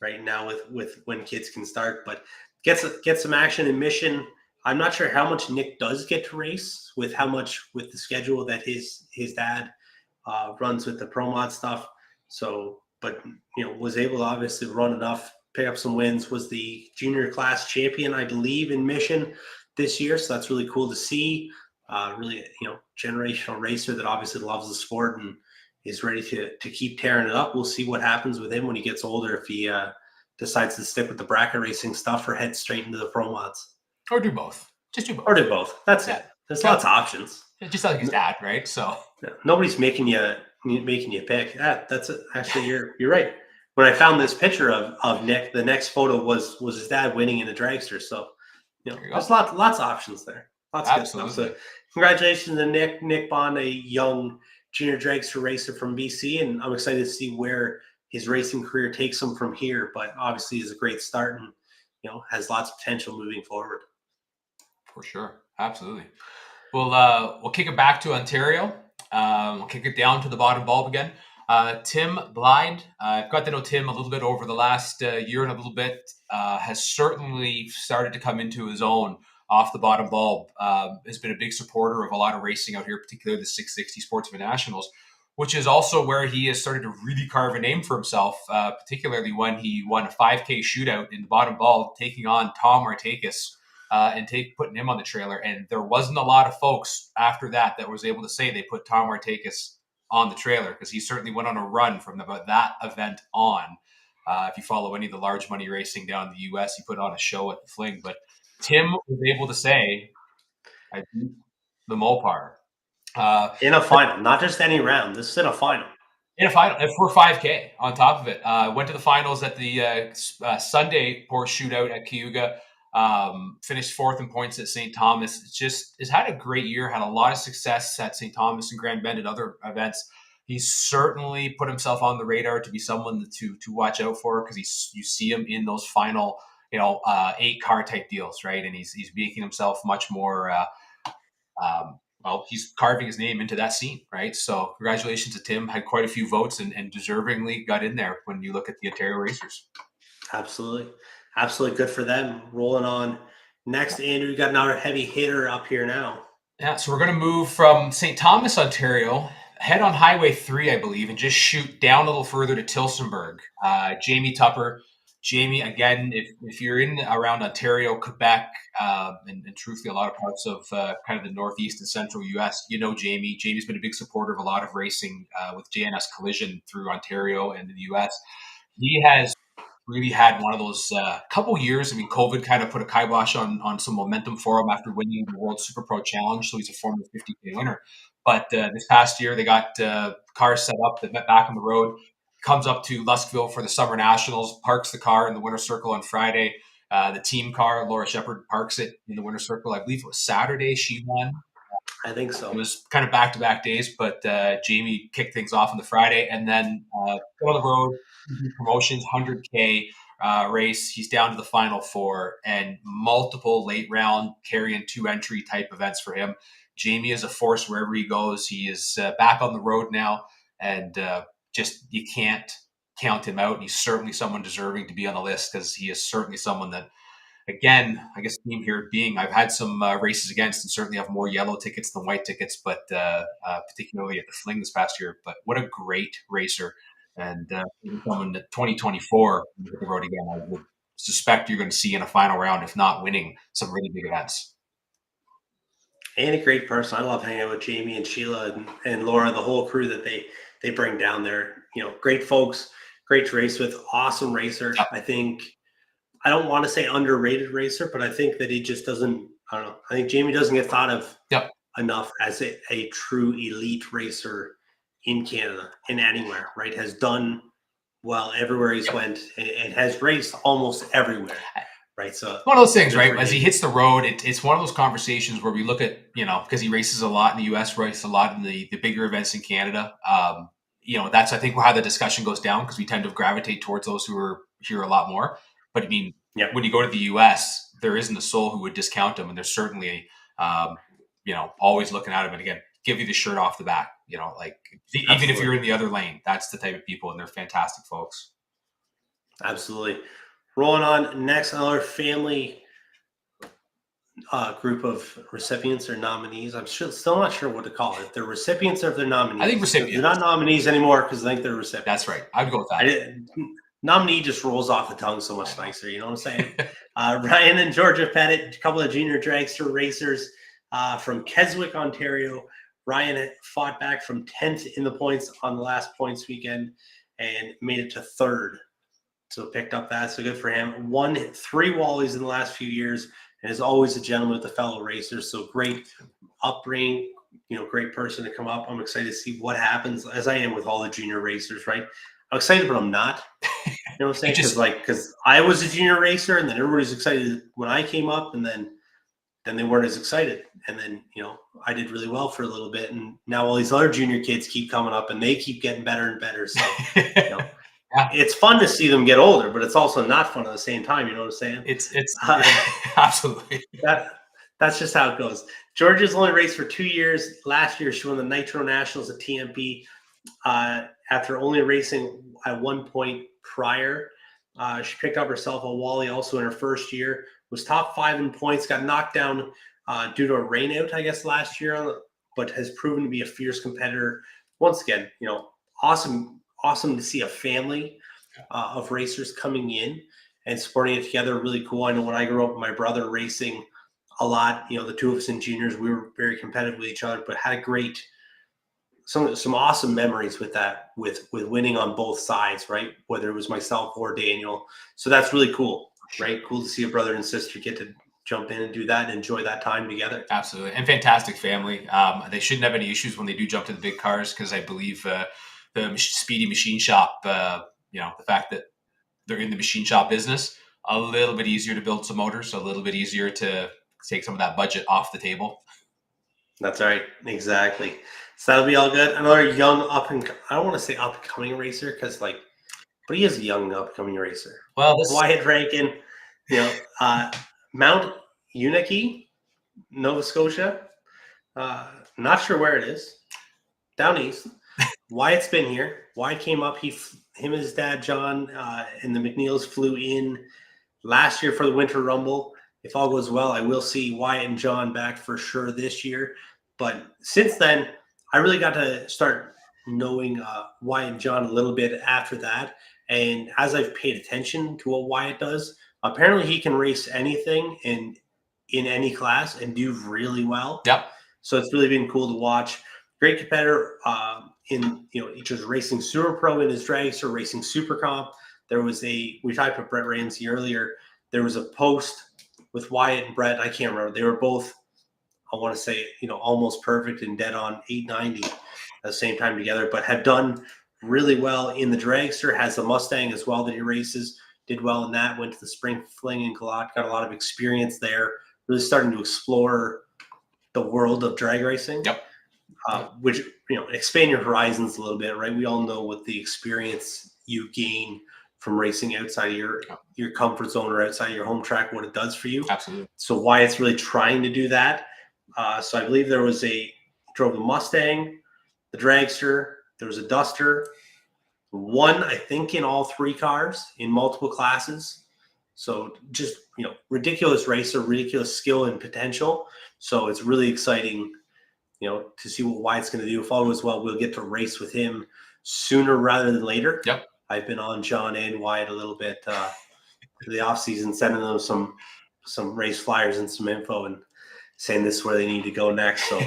right now with when kids can start, but gets some action in Mission. I'm not sure how much Nick does get to race with how much with the schedule that his dad runs with the pro mod stuff. So, but was able to obviously run enough, pick up some wins. Was the junior class champion, I believe, in Mission this year. So that's really cool to see. Really, generational racer that obviously loves the sport and is ready to keep tearing it up. We'll see what happens with him when he gets older, if he decides to stick with the bracket racing stuff or head straight into the pro mods. Or do both. Just do both. Or do both. That's it. There's lots of options. Just like his dad, right? So nobody's making you pick. That's it. Actually, you're right. When I found this picture of Nick, the next photo was his dad winning in a dragster. So there's lots of options there. Lots of good stuff. So congratulations to Nick Bond, a young junior dragster racer from BC, and I'm excited to see where his racing career takes him from here. But obviously, is a great start and has lots of potential moving forward. For sure, absolutely. We'll kick it back to Ontario. We'll kick it down to the bottom bulb again. Tim Blyde, I've got to know Tim a little bit over the last year and a little bit, has certainly started to come into his own off the bottom bulb. Has been a big supporter of a lot of racing out here, particularly the 660 Sportsman Nationals, which is also where he has started to really carve a name for himself, particularly when he won a 5K shootout in the bottom bulb, taking on Tom Artakis. And putting him on the trailer. And there wasn't a lot of folks after that was able to say they put Tom Artakis on the trailer, because he certainly went on a run from about that event on. If you follow any of the large money racing down in the U.S., he put on a show at the Fling. But Tim was able to say, I beat the Mopar. In a final, not just any round. This is in a final. In a final, for 5K on top of it. Went to the finals at the Sunday Porsche shootout at Cayuga. Finished fourth in points at St. Thomas. Has had a great year, had a lot of success at St. Thomas and Grand Bend and other events. He's certainly put himself on the radar to be someone to watch out for, because you see him in those final 8-car type deals, right? And he's making himself much more he's carving his name into that scene, right? So congratulations to Tim. Had quite a few votes and deservingly got in there when you look at the Ontario racers. Absolutely good for them. Rolling on next, Andrew, you got another heavy hitter up here now. Yeah, so we're going to move from St. Thomas, Ontario, head on Highway 3, I believe, and just shoot down a little further to Tillsonburg. Jamie Tupper. Jamie, again, if you're in around Ontario, Quebec, and truthfully a lot of parts of kind of the northeast and central U.S., Jamie. Jamie's been a big supporter of a lot of racing with JNS Collision through Ontario and the U.S. He has really had one of those couple years. I mean, COVID kind of put a kibosh on some momentum for him after winning the World Super Pro Challenge. So he's a former 50K winner. But this past year, they got cars set up that met back on the road. Comes up to Luskville for the Summer Nationals, parks the car in the winner's circle on Friday. The team car, Laura Shepard, parks it in the winner's circle. I believe it was Saturday she won. I think so. It was kind of back-to-back days, but Jamie kicked things off on the Friday, and then go on the road, promotions, 100K race. He's down to the final 4, and multiple late round carry and 2 entry type events for him. Jamie is a force wherever he goes. He is back on the road now, and just you can't count him out. And he's certainly someone deserving to be on the list, because he is certainly someone that, again, I guess the theme here being I've had some races against, and certainly have more yellow tickets than white tickets, but particularly at the Fling this past year. But what a great racer. And someone that 2024 hit the road again, I would suspect you're going to see in a final round, if not winning some really big events. And a great person. I love hanging out with Jamie and Sheila and Laura, the whole crew that they bring down there. Great folks, great to race with, awesome racer. Yep. I don't want to say underrated racer, but I think that he just doesn't, I don't know. I think Jamie doesn't get thought of enough as a true elite racer in Canada and anywhere, right? Has done well everywhere he's went and has raced almost everywhere. Right. So one of those things, right? As he hits the road, it's one of those conversations where we look at, because he races a lot in the US, races a lot in the bigger events in Canada. That's, I think, how the discussion goes down, because we tend to gravitate towards those who are here a lot more. But I mean, when you go to the US, there isn't a soul who would discount them, and they're certainly always looking at them. And again, give you the shirt off the back. Like even if Absolutely. you're in the other lane, that's the type of people, and they're fantastic folks. Absolutely. Rolling on next, another family group of recipients or nominees. I'm still not sure what to call it. They're recipients or they're nominees. I think recipients. They're not nominees anymore because I think they're recipients. That's right. I'd go with that. Nominee just rolls off the tongue so much nicer. You know what I'm saying? Ryan and Georgia Pettit, a couple of junior dragster racers from Keswick, Ontario. Ryan fought back from 10th in the points on the last points weekend and made it to 3rd. So picked up that. So good for him. Won 3 Wallies in the last few years and is always a gentleman with the fellow racers. So great upbringing, great person to come up. I'm excited to see what happens, as I am with all the junior racers, right? I'm excited, but I'm not. You know what I'm saying? Because I was a junior racer, and then everybody's excited when I came up, and then they weren't as excited. And then, I did really well for a little bit, and now all these other junior kids keep coming up, and they keep getting better and better. So, it's fun to see them get older, but it's also not fun at the same time. You know what I'm saying? It's absolutely. That's just how it goes. Georgia's only raced for 2 years. Last year, she won the Nitro Nationals at TMP after only racing at one point prior. She picked up herself a Wally also in her first year, was top 5 in points, got knocked down due to a rainout, I guess, last year, but has proven to be a fierce competitor. Once again, awesome to see a family of racers coming in and supporting it together. Really cool. I know when I grew up with my brother racing a lot, the two of us in juniors, we were very competitive with each other, but had a great some awesome memories with that, with winning on both sides, right? Whether it was myself or Daniel. So that's really cool, right? Cool to see a brother and sister get to jump in and do that and enjoy that time together. Absolutely. And fantastic family. They shouldn't have any issues when they do jump to the big cars, because I believe the Speedy Machine Shop, the fact that they're in the machine shop business, a little bit easier to build some motors, a little bit easier to take some of that budget off the table. That's right. Exactly. So that'll be all good. Another young I don't want to say up and coming racer but he is a young up and coming racer. Well, Wyatt Rankin, Mount Unaki, Nova Scotia. Not sure where it is. Down east. Wyatt's been here. Wyatt came up. Him and his dad John and the McNeils flew in last year for the Winter Rumble. If all goes well, I will see Wyatt and John back for sure this year. But since then, I really got to start knowing Wyatt and John a little bit after that. And as I've paid attention to what Wyatt does, apparently he can race anything in any class and do really well. Yep. So it's really been cool to watch. Great competitor he was racing Super Pro in his dragster, racing Super Comp. We talked about Brett Ramsey earlier. There was a post with Wyatt and Brett. I can't remember. They were both, I want to say, almost perfect and dead on 890 at the same time together, but have done really well in the dragster. Has the Mustang as well that he races. Did well in that. Went to the Spring Fling in Galat. Got a lot of experience there. Really starting to explore the world of drag racing. Yep. Which, expand your horizons a little bit, right? We all know what the experience you gain from racing outside of your comfort zone or outside of your home track, what it does for you. Absolutely. So Wyatt's really trying to do that. So I believe drove the Mustang, the dragster, there was a Duster, won, I think, in all 3 cars in multiple classes. So just, ridiculous racer, ridiculous skill and potential. So it's really exciting, to see what Wyatt's going to do. If all goes well, we'll get to race with him sooner rather than later. Yep. I've been on John and Wyatt a little bit for the off season, sending them some race flyers and some info and saying this is where they need to go next. So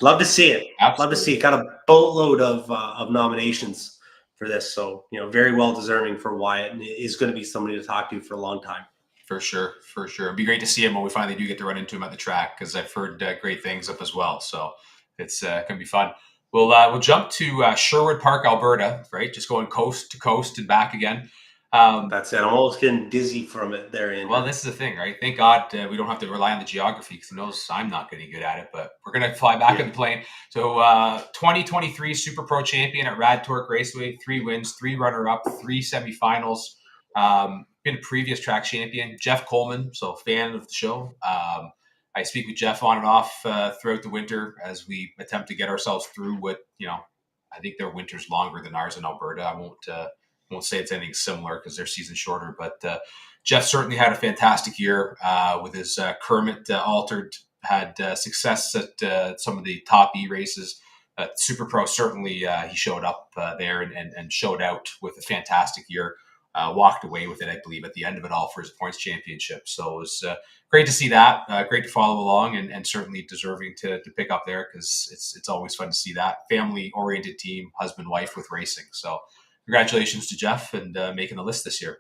love to see it. Absolutely. Love to see it. Got a boatload of nominations for this. So, very well deserving for Wyatt, and is going to be somebody to talk to for a long time. For sure. It'd be great to see him when we finally do get to run into him at the track, because I've heard great things up as well. So it's going to be fun. We'll jump to Sherwood Park, Alberta, right? Just going coast to coast and back again. That's it. I'm almost getting dizzy from it there, Andrew. Well, this is the thing, right? Thank God we don't have to rely on the geography, because he knows I'm not getting good at it, but we're going to fly back on the plane. So 2023 Super Pro champion at Rad Torque Raceway, 3 wins, 3 runner-up, 3 semifinals. been a previous track champion. Jeff Coleman, so fan of the show. I speak with Jeff on and off throughout the winter as we attempt to get ourselves through what, I think their winter's longer than ours in Alberta. I won't say it's anything similar because their season's shorter, but Jeff certainly had a fantastic year with his Kermit altered, had success at some of the top E races. Super Pro, certainly he showed up there and showed out with a fantastic year. Walked away with it, I believe, at the end of it all for his points championship. So it was great to see that. Great to follow along, and certainly deserving to pick up there because it's always fun to see that family-oriented team, husband, wife with racing. So congratulations to Jeff and making the list this year.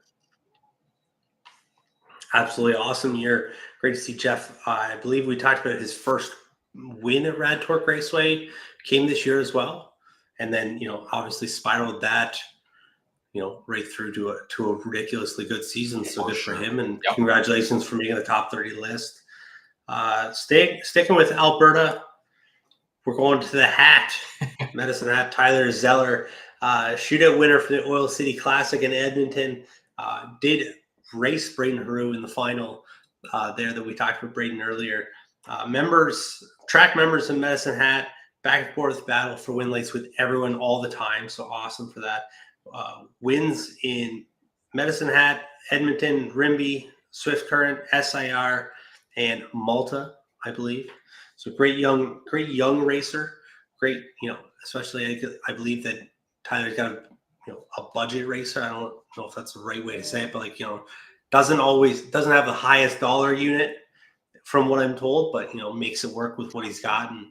Absolutely awesome year. Great to see Jeff. I believe we talked about his first win at Rad Torque Raceway came this year as well. And then, obviously spiraled that, right through to a ridiculously good season. So good for him. And congratulations for making the top 30 list. Sticking with Alberta, we're going to the hat. Medicine Hat, Tyler Zeller, shootout winner for the Oil City Classic in Edmonton. Did race Braden Haru in the final there that we talked about Braden earlier. Track members in Medicine Hat, back and forth battle for win lights with everyone all the time. So awesome for that. Wins in Medicine Hat, Edmonton, Rimbey, Swift Current, SIR, and Malta, I believe. So great young racer. Great, especially I believe that Tyler's got a budget racer. I don't know if that's the right way to say it, but doesn't have the highest dollar unit from what I'm told, but makes it work with what he's got and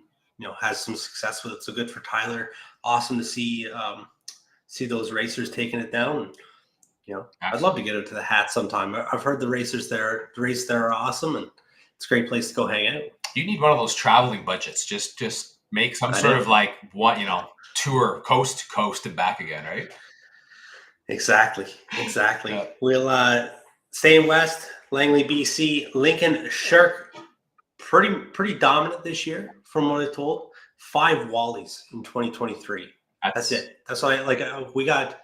has some success with it. So good for Tyler. Awesome to see those racers taking it down. I'd love to get into the hat sometime. I've heard the races there are awesome, and it's a great place to go hang out. You need one of those traveling budgets. Just make some sort of tour coast to coast and back again, right? Exactly. Yeah. We'll stay in West, Langley, BC. Lincoln Shark, pretty dominant this year from what I'm told. 5 Wallies in 2023. That's it. That's why we got,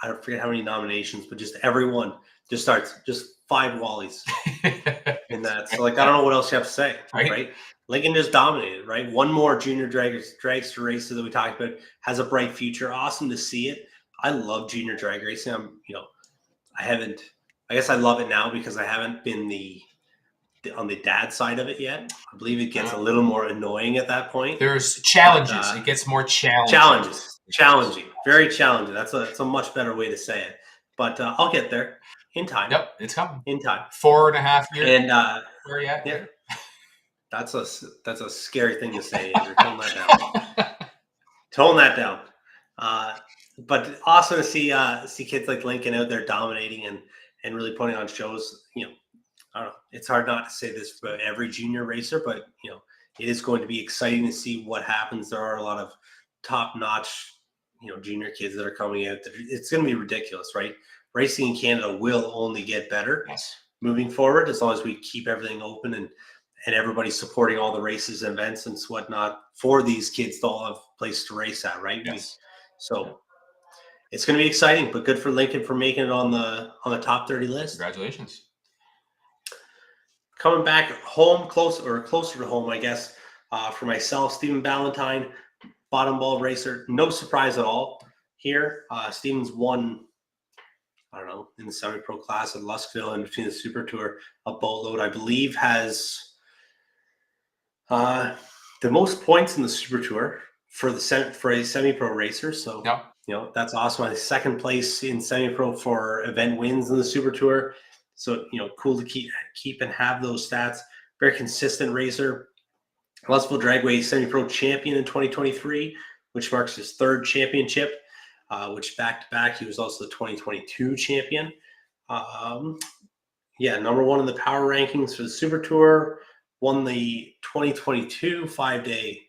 I don't forget how many nominations, but just everyone just 5 Wallies. And that's I don't know what else you have to say, right? Lincoln just dominated, right? One more junior dragster racer that we talked about has a bright future. Awesome to see it. I love junior drag racing. I guess I love it now because I haven't been on the dad side of it yet. I believe it gets a little more annoying at that point. There's challenges. It gets more challenging. Challenging. Very challenging. That's a much better way to say it. But I'll get there in time. Yep, it's coming. In time. 4.5 years. And where are you at? Yeah. That's a scary thing to say, Andrew. Tone that down. But also to see kids like Lincoln out there dominating and really putting on shows. I don't know. It's hard not to say this about every junior racer, but it is going to be exciting to see what happens. There are a lot of top-notch, junior kids that are coming out. It's going to be ridiculous, right? Racing in Canada will only get better moving forward as long as we keep everything open and everybody's supporting all the races and events and whatnot for these kids to all have a place to race at, right? Yes. So it's going to be exciting, but good for Lincoln for making it on the top 30 list. Congratulations. Coming back home, closer to home, I guess, for myself, Stephen Ballantyne, bottom ball racer. No surprise at all here. Stephen's won, I don't know, in the semi-pro class at Luskville and between the Super Tour, a boatload. I believe has the most points in the Super Tour for a semi-pro racer. So, that's awesome. His second place in semi-pro for event wins in the Super Tour. So, cool to keep and have those stats. Very consistent racer. Luskville Dragway semi-pro champion in 2023, which marks his 3rd championship, which back-to-back, he was also the 2022 champion. Number 1 in the power rankings for the Super Tour, won the 2022 5-day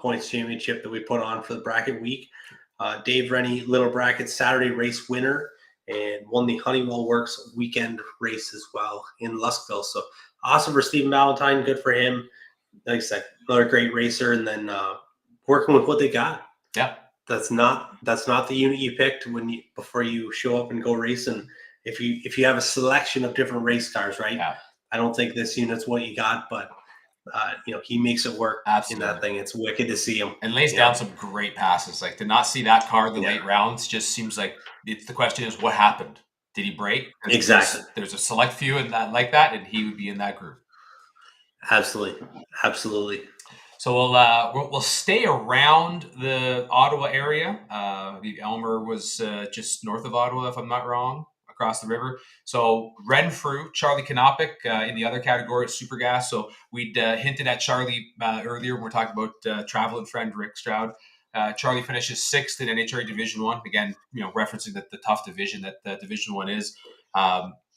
points championship that we put on for the bracket week. Dave Rennie, Little Bracket Saturday race winner, and won the Honeywell Works weekend race as well in Luskville. So awesome for Stephen Ballantyne. Good for him. Like I said, another great racer, and then working with what they got. Yeah, that's not the unit you picked before you show up and go race and if you have a selection of different race cars, right? Yeah. I don't think this unit's what you got, but he makes it work in that thing. It's wicked to see him. And lays down some great passes. Like, to not see that car in the late rounds just seems like the question is, what happened? Did he break? Exactly. There's a select few in that like that, and he would be in that group. Absolutely. So we'll stay around the Ottawa area. Elmer was just north of Ottawa, if I'm not wrong, across the river. So Renfrew, Charlie Canopic in the other category, Super Gas. So we'd hinted at Charlie earlier when we're talking about travel and friend Rick Stroud. Charlie finishes 6th in NHRA Division 1. Again, referencing the tough division that Division 1 is.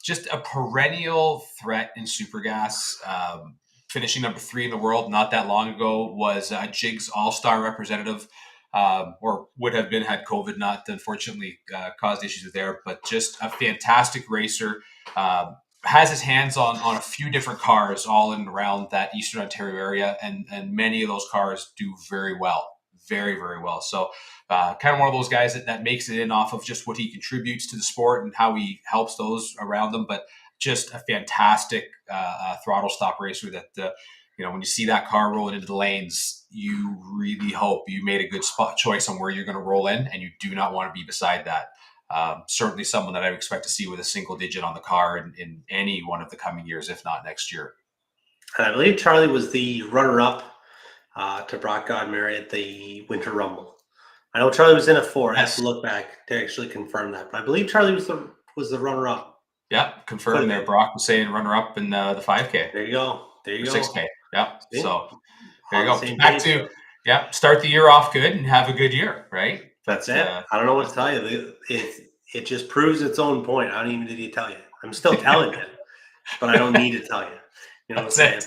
Just a perennial threat in Super Gas. Finishing number 3 in the world not that long ago, was a Jigs All-Star representative, or would have been had COVID not unfortunately caused issues with there, but just a fantastic racer. Has his hands on a few different cars all in and around that Eastern Ontario area, and many of those cars do very well. Very, very well. So kind of one of those guys that makes it in off of just what he contributes to the sport and how he helps those around them, but just a fantastic throttle stop racer that, when you see that car rolling into the lanes, you really hope you made a good spot choice on where you're going to roll in, and you do not want to be beside that. Certainly someone that I would expect to see with a single digit on the car in any one of the coming years, if not next year. I believe Charlie was the runner-up to Brock Godmary at the Winter Rumble. I know Charlie was in a 4. I have to look back to actually confirm that, but I believe Charlie was the runner-up. Yeah, confirmed there. Brock was saying runner-up in the 5K. There you go. 6K. Yeah. See? So there you go. Back to start the year off good and have a good year, right? That's it. I don't know what to tell you. It just proves its own point. I don't even need to tell you. I'm still telling you, but I don't need to tell you. You know what I'm saying?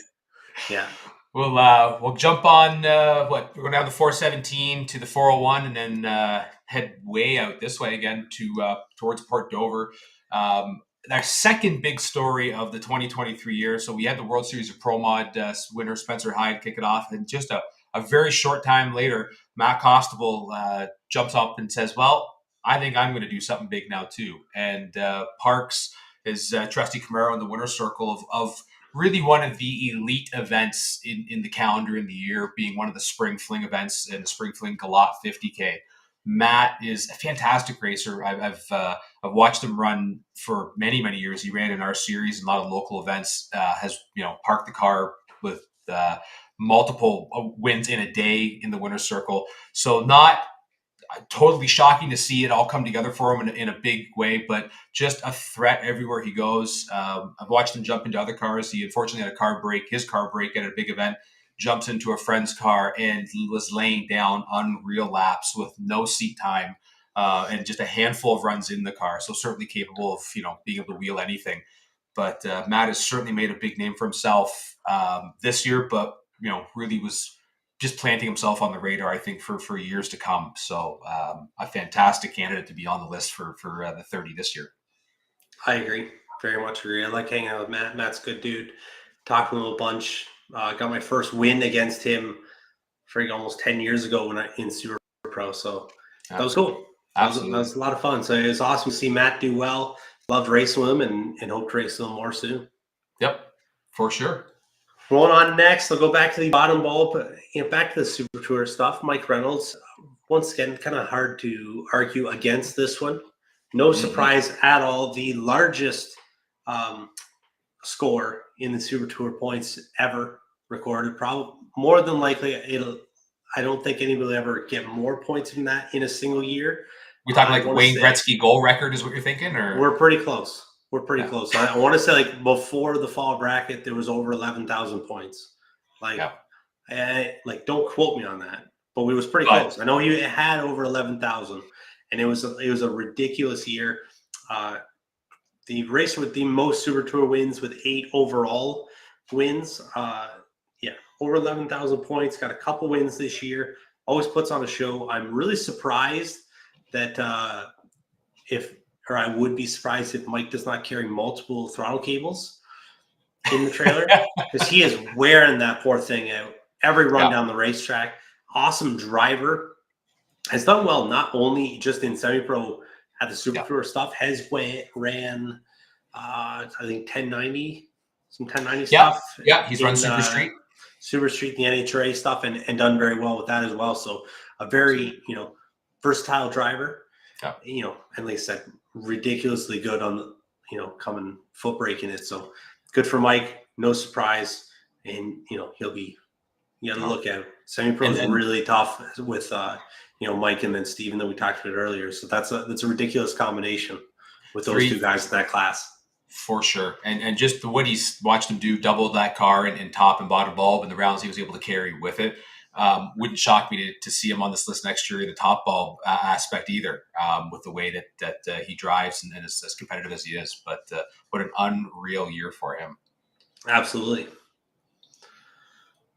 Yeah. We'll jump on we're going down the 417 to the 401, and then head way out this way again to towards Port Dover. Our second big story of the 2023 year. So we had the World Series of Pro Mod winner Spencer Hyde kick it off, and just a very short time later, Matt Costable jumps up and says, "Well, I think I'm going to do something big now too." And parks his trusty Camaro in the winner's circle of really one of the elite events in the calendar in the year, being one of the Spring Fling events and the Spring Fling Galat 50K. Matt is a fantastic racer. I've watched him run for many, many years. He ran in our series and a lot of local events, has parked the car with multiple wins in a day in the winner's circle. So not totally shocking to see it all come together for him in a big way, but just a threat everywhere he goes. I've watched him jump into other cars. He unfortunately had his car break at a big event, jumps into a friend's car, and he was laying down unreal laps with no seat time and just a handful of runs in the car. So certainly capable of, being able to wheel anything. But Matt has certainly made a big name for himself this year, but, really was just planting himself on the radar, I think, for years to come. So a fantastic candidate to be on the list for the 30 this year. I agree. Very much agree. I like hanging out with Matt. Matt's a good dude. Talked to him a bunch. Got my first win against him almost 10 years ago in Super Pro. So that was cool. Absolutely. That was a lot of fun. So it was awesome to see Matt do well. Loved racing with him and hope to race with him more soon. Yep, for sure. Rolling on next, I'll go back to the bottom bulb, back to the Super Tour stuff. Mike Reynolds, once again, kind of hard to argue against this one. No surprise at all. The largest score in the Super Tour points ever recorded. Probably more than likely, I don't think anybody will ever get more points than that in a single year. We talking like Wayne Gretzky goal record is what you're thinking, or we're pretty close. We're pretty close. I want to say like before the fall bracket, there was over 11,000 points. Don't quote me on that, but we was pretty close. I know he had over 11,000, and it was a ridiculous year. The racer with the most Super Tour wins with 8 overall wins. Over 11,000 points. Got a couple wins this year. Always puts on a show. I'm really surprised that I would be surprised if Mike does not carry multiple throttle cables in the trailer, because he is wearing that poor thing out every run down the racetrack. Awesome driver. Has done well, not only just in semi-pro at the Super Tour stuff. Ran, I think 1090, some 1090 stuff. Yeah, he's run Super Street. Super Street, the NHRA stuff, and done very well with that as well. So a very, versatile driver. Yeah. And like I said, ridiculously good on the, coming foot braking it. So good for Mike. No surprise. And, he'll be, you got to look at it. Semi-pro is really tough with, Mike and then Steven that we talked about earlier. So that's a ridiculous combination with those two guys in that class. For sure. And just what he's watched him do, double that car in top and bottom bulb and the rounds he was able to carry with it. Wouldn't shock me to see him on this list next year in the top bulb aspect either, with the way that he drives and is as competitive as he is. But what an unreal year for him. Absolutely.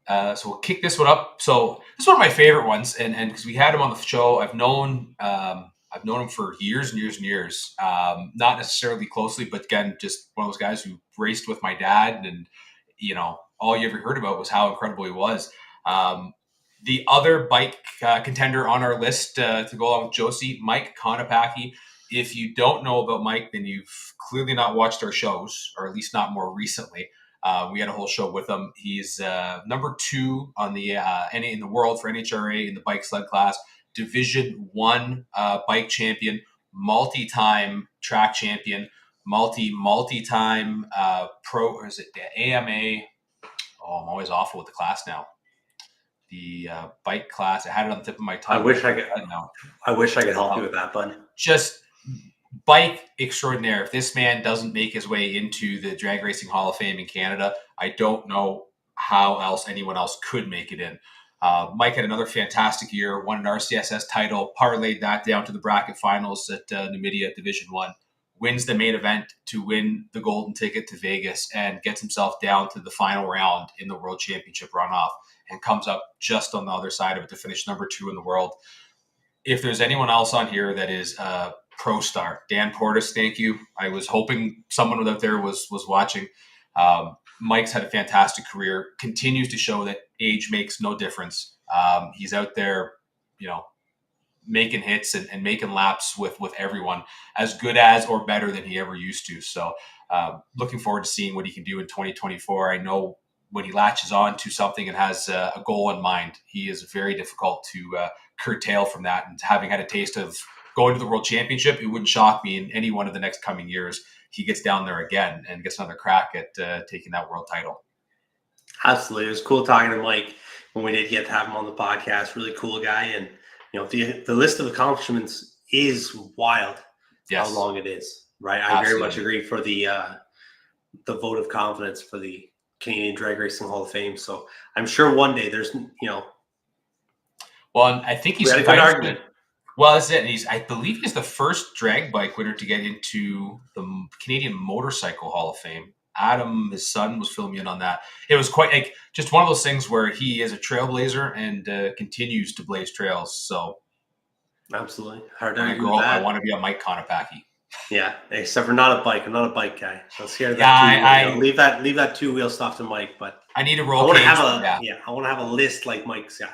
So we'll kick this one up. So this is one of my favorite ones, and because we had him on the show, I've known him for years and years and years. Not necessarily closely, but again, just one of those guys who raced with my dad, and all you ever heard about was how incredible he was. The other bike contender on our list to go along with Josie, Mike Konopacki. If you don't know about Mike, then you've clearly not watched our shows, or at least not more recently. We had a whole show with him. He's number 2 on the in the world for NHRA in the bike sled class, Division 1 bike champion, multi-time track champion, multi-time pro, or is it the AMA? Oh, I'm always awful with the class now. The bike class. I had it on the tip of my tongue. I wish I could help you with that, bud. Just bike extraordinaire. If this man doesn't make his way into the Drag Racing Hall of Fame in Canada, I don't know how else anyone else could make it in. Mike had another fantastic year, won an RCSS title, parlayed that down to the bracket finals at Numidia Division 1, wins the main event to win the golden ticket to Vegas, and gets himself down to the final round in the World Championship runoff, and comes up just on the other side of it to finish number 2 in the world. If there's anyone else on here that is pro star, Dan Portis, thank you. I was hoping someone out there was watching. Mike's had a fantastic career, continues to show that age makes no difference. He's out there, making hits and making laps with everyone, as good as or better than he ever used to. So looking forward to seeing what he can do in 2024. I know when he latches on to something and has a goal in mind, he is very difficult to curtail from that. And having had a taste of going to the World Championship, it wouldn't shock me in any one of the next coming years he gets down there again and gets another crack at taking that world title. Absolutely. It was cool talking to Mike when we did get to have him on the podcast. Really cool guy. And, the list of accomplishments is wild. Yes. How long it is, right? I Absolutely. very much agree for the vote of confidence for the Canadian Drag Racing Hall of Fame. So I'm sure one day there's, Well, and I think he's a good argument. Well, that's it. I believe he's the first drag bike winner to get into the Canadian Motorcycle Hall of Fame. Adam, his son, was filming in on that. It was quite just one of those things where he is a trailblazer and continues to blaze trails. So absolutely, hard to when I agree grow with up, that. I want to be a Mike Konopacki. Yeah, except for not a bike. I'm not a bike guy. So scared of that. Leave that 2-wheel stuff to Mike. But I need a roll. I want to have a list like Mike's got.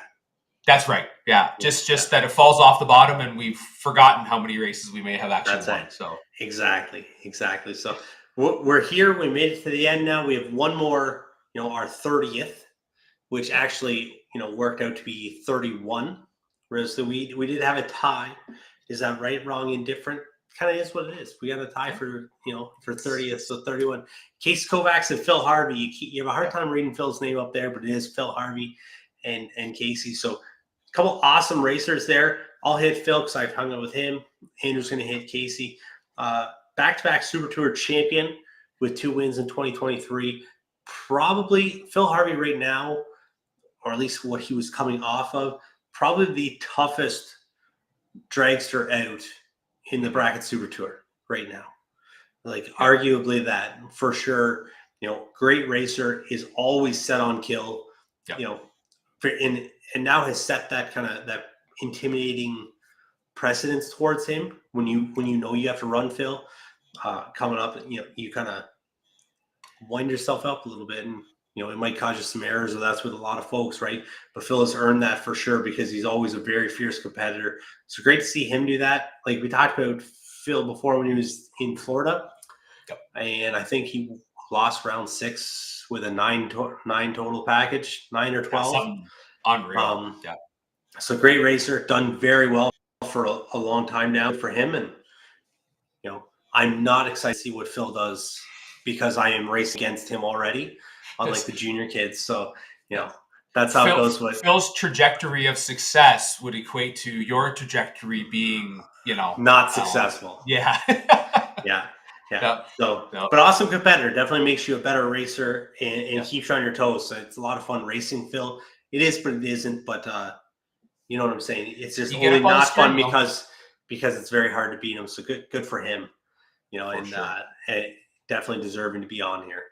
That's right. Yeah, just that it falls off the bottom, and we've forgotten how many races we may have actually won. It. So exactly. So we're here. We made it to the end now. We have one more. Our 30th, which actually worked out to be 31. Whereas we did have a tie. Is that right? Wrong? Indifferent? Kind of is what it is. We got a tie for 30th, so 31. Casey Kovacs and Phil Harvey. You have a hard time reading Phil's name up there, but it is Phil Harvey and Casey. So a couple awesome racers there. I'll hit Phil because I've hung out with him. Andrew's going to hit Casey. Back-to-back Super Tour champion with 2 wins in 2023. Probably Phil Harvey right now, or at least what he was coming off of, probably the toughest dragster out in the bracket Super Tour right now. Arguably that for sure. Great racer, is always set on kill. Yep. And now has set that kind of that intimidating precedence towards him when you have to run Phil coming up. You kind of wind yourself up a little bit, and it might cause you some errors, or that's with a lot of folks, right? But Phil has earned that for sure because he's always a very fierce competitor. So great to see him do that. Like we talked about Phil before when he was in Florida. Yep. And I think he lost round 6 with a 9 total package, 9 or 12. Something unreal. Yeah. So great racer, done very well for a long time now for him. And, I'm not excited to see what Phil does because I am racing against him already, unlike the junior kids. So, that's how it goes. Phil's trajectory of success would equate to your trajectory being, not successful. Yeah. Yeah. Yep. So, Yep. but awesome competitor. Definitely makes you a better racer and keeps you on your toes. So it's a lot of fun racing, Phil. It is, but it isn't. But you know what I'm saying? It's just only not fun because it's very hard to beat him. So good for him. Definitely deserving to be on here.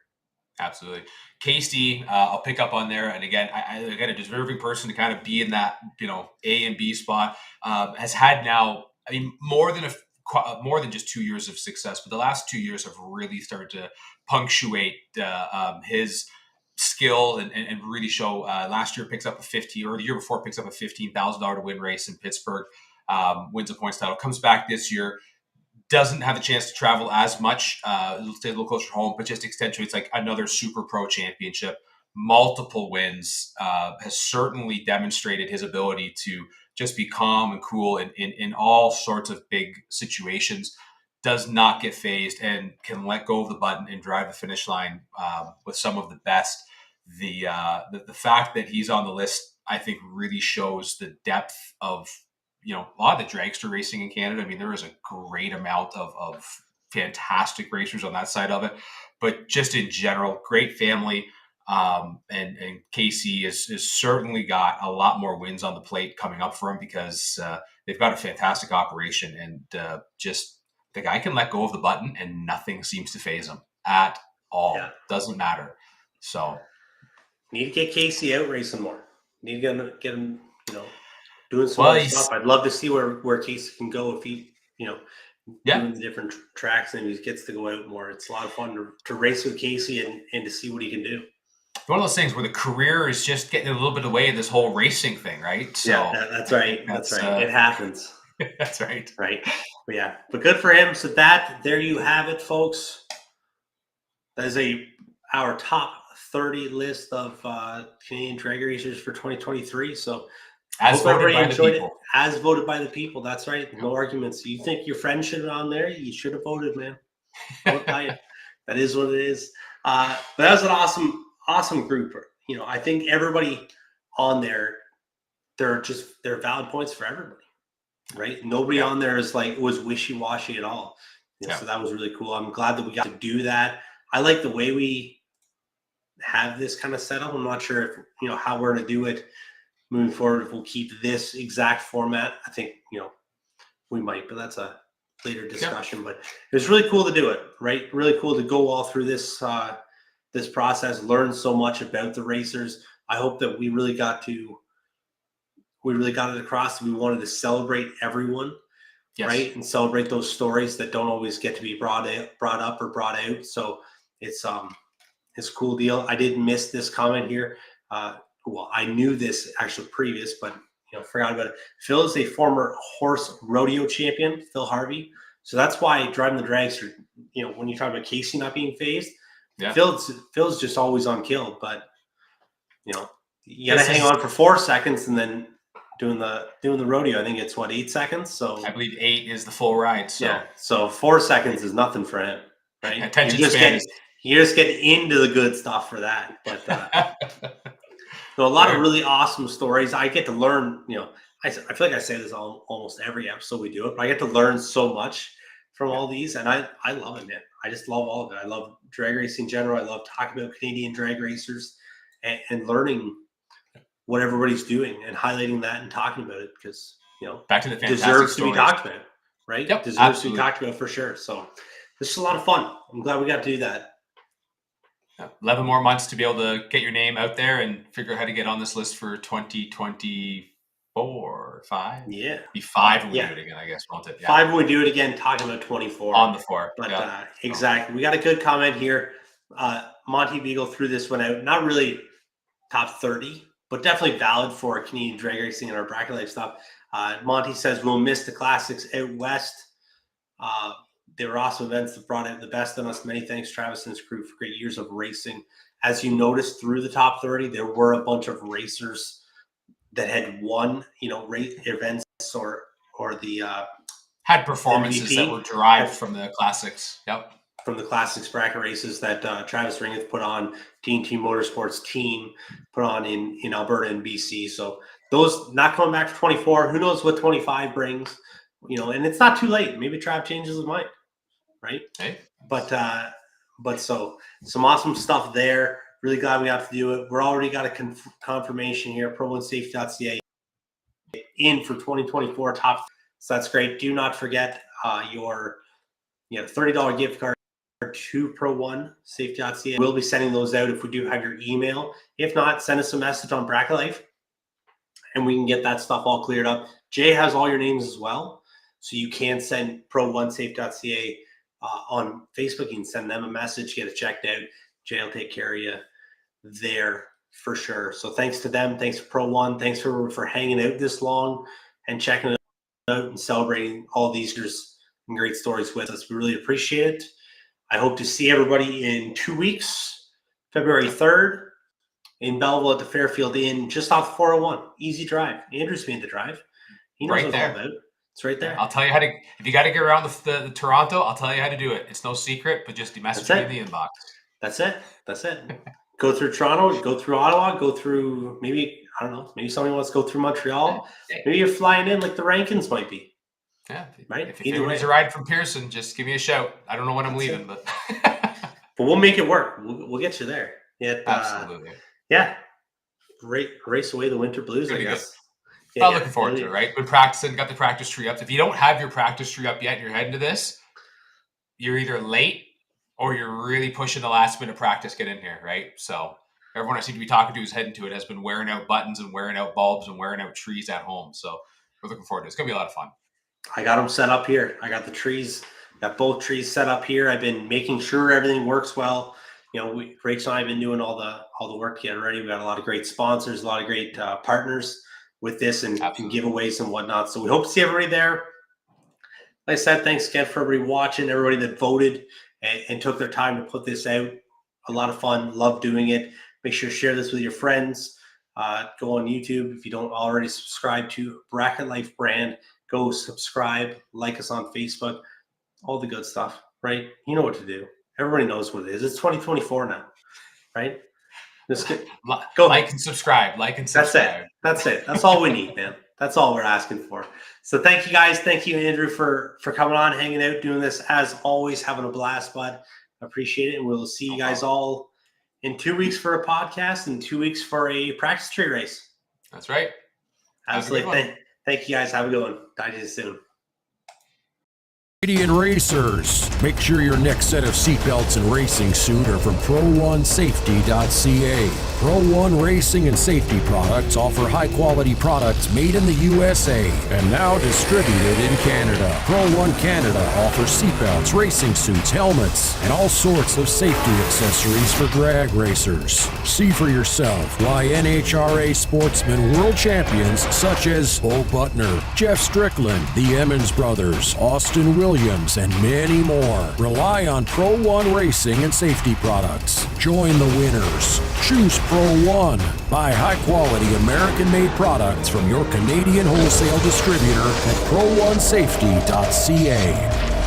Absolutely. Casey, I'll pick up on there. And again, a deserving person to kind of be in that, A and B spot, has had now, more than just 2 years of success, but the last 2 years have really started to punctuate his skill and really show. Last year picks up the year before picks up a $15,000 to win race in Pittsburgh, wins a points title, comes back this year. Doesn't have a chance to travel as much, stay a little closer to home, but just accentuates like another Super Pro championship, multiple wins, has certainly demonstrated his ability to just be calm and cool in all sorts of big situations, does not get phased and can let go of the button and drive the finish line with some of the best. The fact that he's on the list, I think, really shows the depth of a lot of the dragster racing in Canada. There is a great amount of fantastic racers on that side of it, but just in general, great family. And Casey has certainly got a lot more wins on the plate coming up for him because they've got a fantastic operation, and just the guy can let go of the button and nothing seems to phase him at all. Yeah. Doesn't matter. So need to get Casey out racing more. Need to get him, doing some more stuff. I'd love to see where Casey can go if he, doing the different tracks and he gets to go out more. It's a lot of fun to race with Casey and to see what he can do. One of those things where the career is just getting a little bit away of this whole racing thing, right? So that's right. That's right. It happens. That's right. Right. But good for him. So there you have it, folks. That is our top 30 list of Canadian drag racers for 2023. So as voted by the people. As voted by the people. That's right. No arguments. You think your friend should have on there? You should have voted, man. That is what it is. But that was an awesome group. I think everybody on there, they're valid points for everybody, right? Nobody on there was wishy-washy at all. So that was really cool. I'm glad that we got to do that. I like the way we have this kind of set up. I'm not sure if, how we're going to do it moving forward, if we'll keep this exact format. I think, we might, but that's a later discussion. But it was really cool to do it, right? Really cool to go all through this process, learn so much about the racers. I hope that we really got it across. We wanted to celebrate everyone, right? And celebrate those stories that don't always get to be brought up or brought out. So it's a cool deal. I didn't miss this comment here. I knew this actually previous, but forgot about it. Phil is a former horse rodeo champion, Phil Harvey. So that's why driving the dragster, when you talk about Casey not being phased, Phil's just always on kill. But you got to hang on for 4 seconds and then doing the rodeo. I think it's 8 seconds. So I believe 8 is the full ride. So so 4 seconds is nothing for him, right? Attention span. You just get into the good stuff for that. But so a lot of really awesome stories. I get to learn, I feel like I say this almost every episode we do it, but I get to learn so much from all these. And I love it, man. I just love all of it. I love drag racing in general. I love talking about Canadian drag racers and learning what everybody's doing and highlighting that and talking about it because, back to the fantastic deserves stories. to be talked about, right? Yep, deserves absolutely. to be talked about for sure. So this is a lot of fun. I'm glad we got to do that. 11 more months to be able to get your name out there and figure out how to get on this list for 2024, 5? Yeah. Be 5 when we do it again, I guess, won't it? Yeah. 5 when we do it again, talking about 24. On the 4. But exactly. We got a good comment here. Monty Beagle threw this one out. Not really top 30, but definitely valid for Canadian drag racing and our BracketLife stuff. Monty says, we'll miss the classics out west. They were awesome events that brought out the best in us. Many thanks, Travis and his crew, for great years of racing. As you noticed through the top 30, there were a bunch of racers that had won, race events or the had performances MVP, that were derived from the classics. Yep. From the classics bracket races that Travis Ringeth put on, D&T Motorsports team put on in Alberta and BC. So those not coming back for 24. Who knows what 25 brings? And it's not too late. Maybe Trav changes his mind, right? Hey. But so some awesome stuff there. Really glad we got to do it. We're already got a confirmation here. Pro1safety.ca in for 2024 top. So that's great. Do not forget your $30 gift card to Pro1safety.ca. We'll be sending those out if we do have your email. If not, send us a message on BracketLife and we can get that stuff all cleared up. Jay has all your names as well. So you can send Pro1safety.ca on Facebook. You can send them a message, get it checked out. Jay will take care of you there for sure. So thanks to them. Thanks to Pro1. Thanks for hanging out this long and checking it out and celebrating all these years and great stories with us. We really appreciate it. I hope to see everybody in 2 weeks, February 3rd in Belleville at the Fairfield Inn, just off 401. Easy drive. Andrew's made the drive. He knows right what it's all about. It's right there. I'll tell you how to, if you got to get around the Toronto, I'll tell you how to do it. It's no secret, but just message me in the inbox. That's it. Go through Toronto, go through Ottawa, go through maybe somebody wants to go through Montreal. Maybe you're flying in like the Rankins might be. Yeah. Right. If anybody's a ride from Pearson, just give me a shout. I don't know when I'm leaving, but we'll make it work. We'll get you there. Yeah. Absolutely. Yeah. Race away the winter blues, I guess. Yeah, looking forward to it, right? Been practicing, got the practice tree up. If you don't have your practice tree up yet and you're heading to this, you're either late or you're really pushing the last minute practice get in here, right? So everyone I seem to be talking to who's heading to it has been wearing out buttons and wearing out bulbs and wearing out trees at home. So we're looking forward to it. It's going to be a lot of fun. I got them set up here. I got the trees, got both trees set up here. I've been making sure everything works well. Rachel and I have been doing all the work to get it ready. We got a lot of great sponsors, a lot of great partners with this and giveaways and whatnot. So we hope to see everybody there. Like I said, thanks again for everybody watching, everybody that voted and took their time to put this out. A lot of fun. Love doing it. Make sure to share this with your friends. Go on YouTube. If you don't already subscribe to Bracket Life brand, go subscribe, like us on Facebook, all the good stuff, right? You know what to do. Everybody knows what it is. It's 2024 now, right? Go like and subscribe. That's it. That's all we need, man. That's all we're asking for. So thank you guys. Thank you, Andrew, for coming on, hanging out, doing this. As always, having a blast, bud. Appreciate it. And we'll see you guys all in 2 weeks for a podcast and 2 weeks for a practice tree race. That's right. Absolutely. Thank you guys. Have a good one. Talk to you soon. Canadian racers, make sure your next set of seatbelts and racing suit are from Pro1safety.ca. Pro1 racing and safety products offer high-quality products made in the USA and now distributed in Canada. Pro1 Canada offers seatbelts, racing suits, helmets, and all sorts of safety accessories for drag racers. See for yourself why NHRA sportsmen world champions such as Bo Butner, Jeff Strickland, the Emmons brothers, Austin Williams, and many more rely on Pro1 racing and safety products. Join the winners. Choose Pro1. Buy high-quality American-made products from your Canadian wholesale distributor at Pro1safety.ca.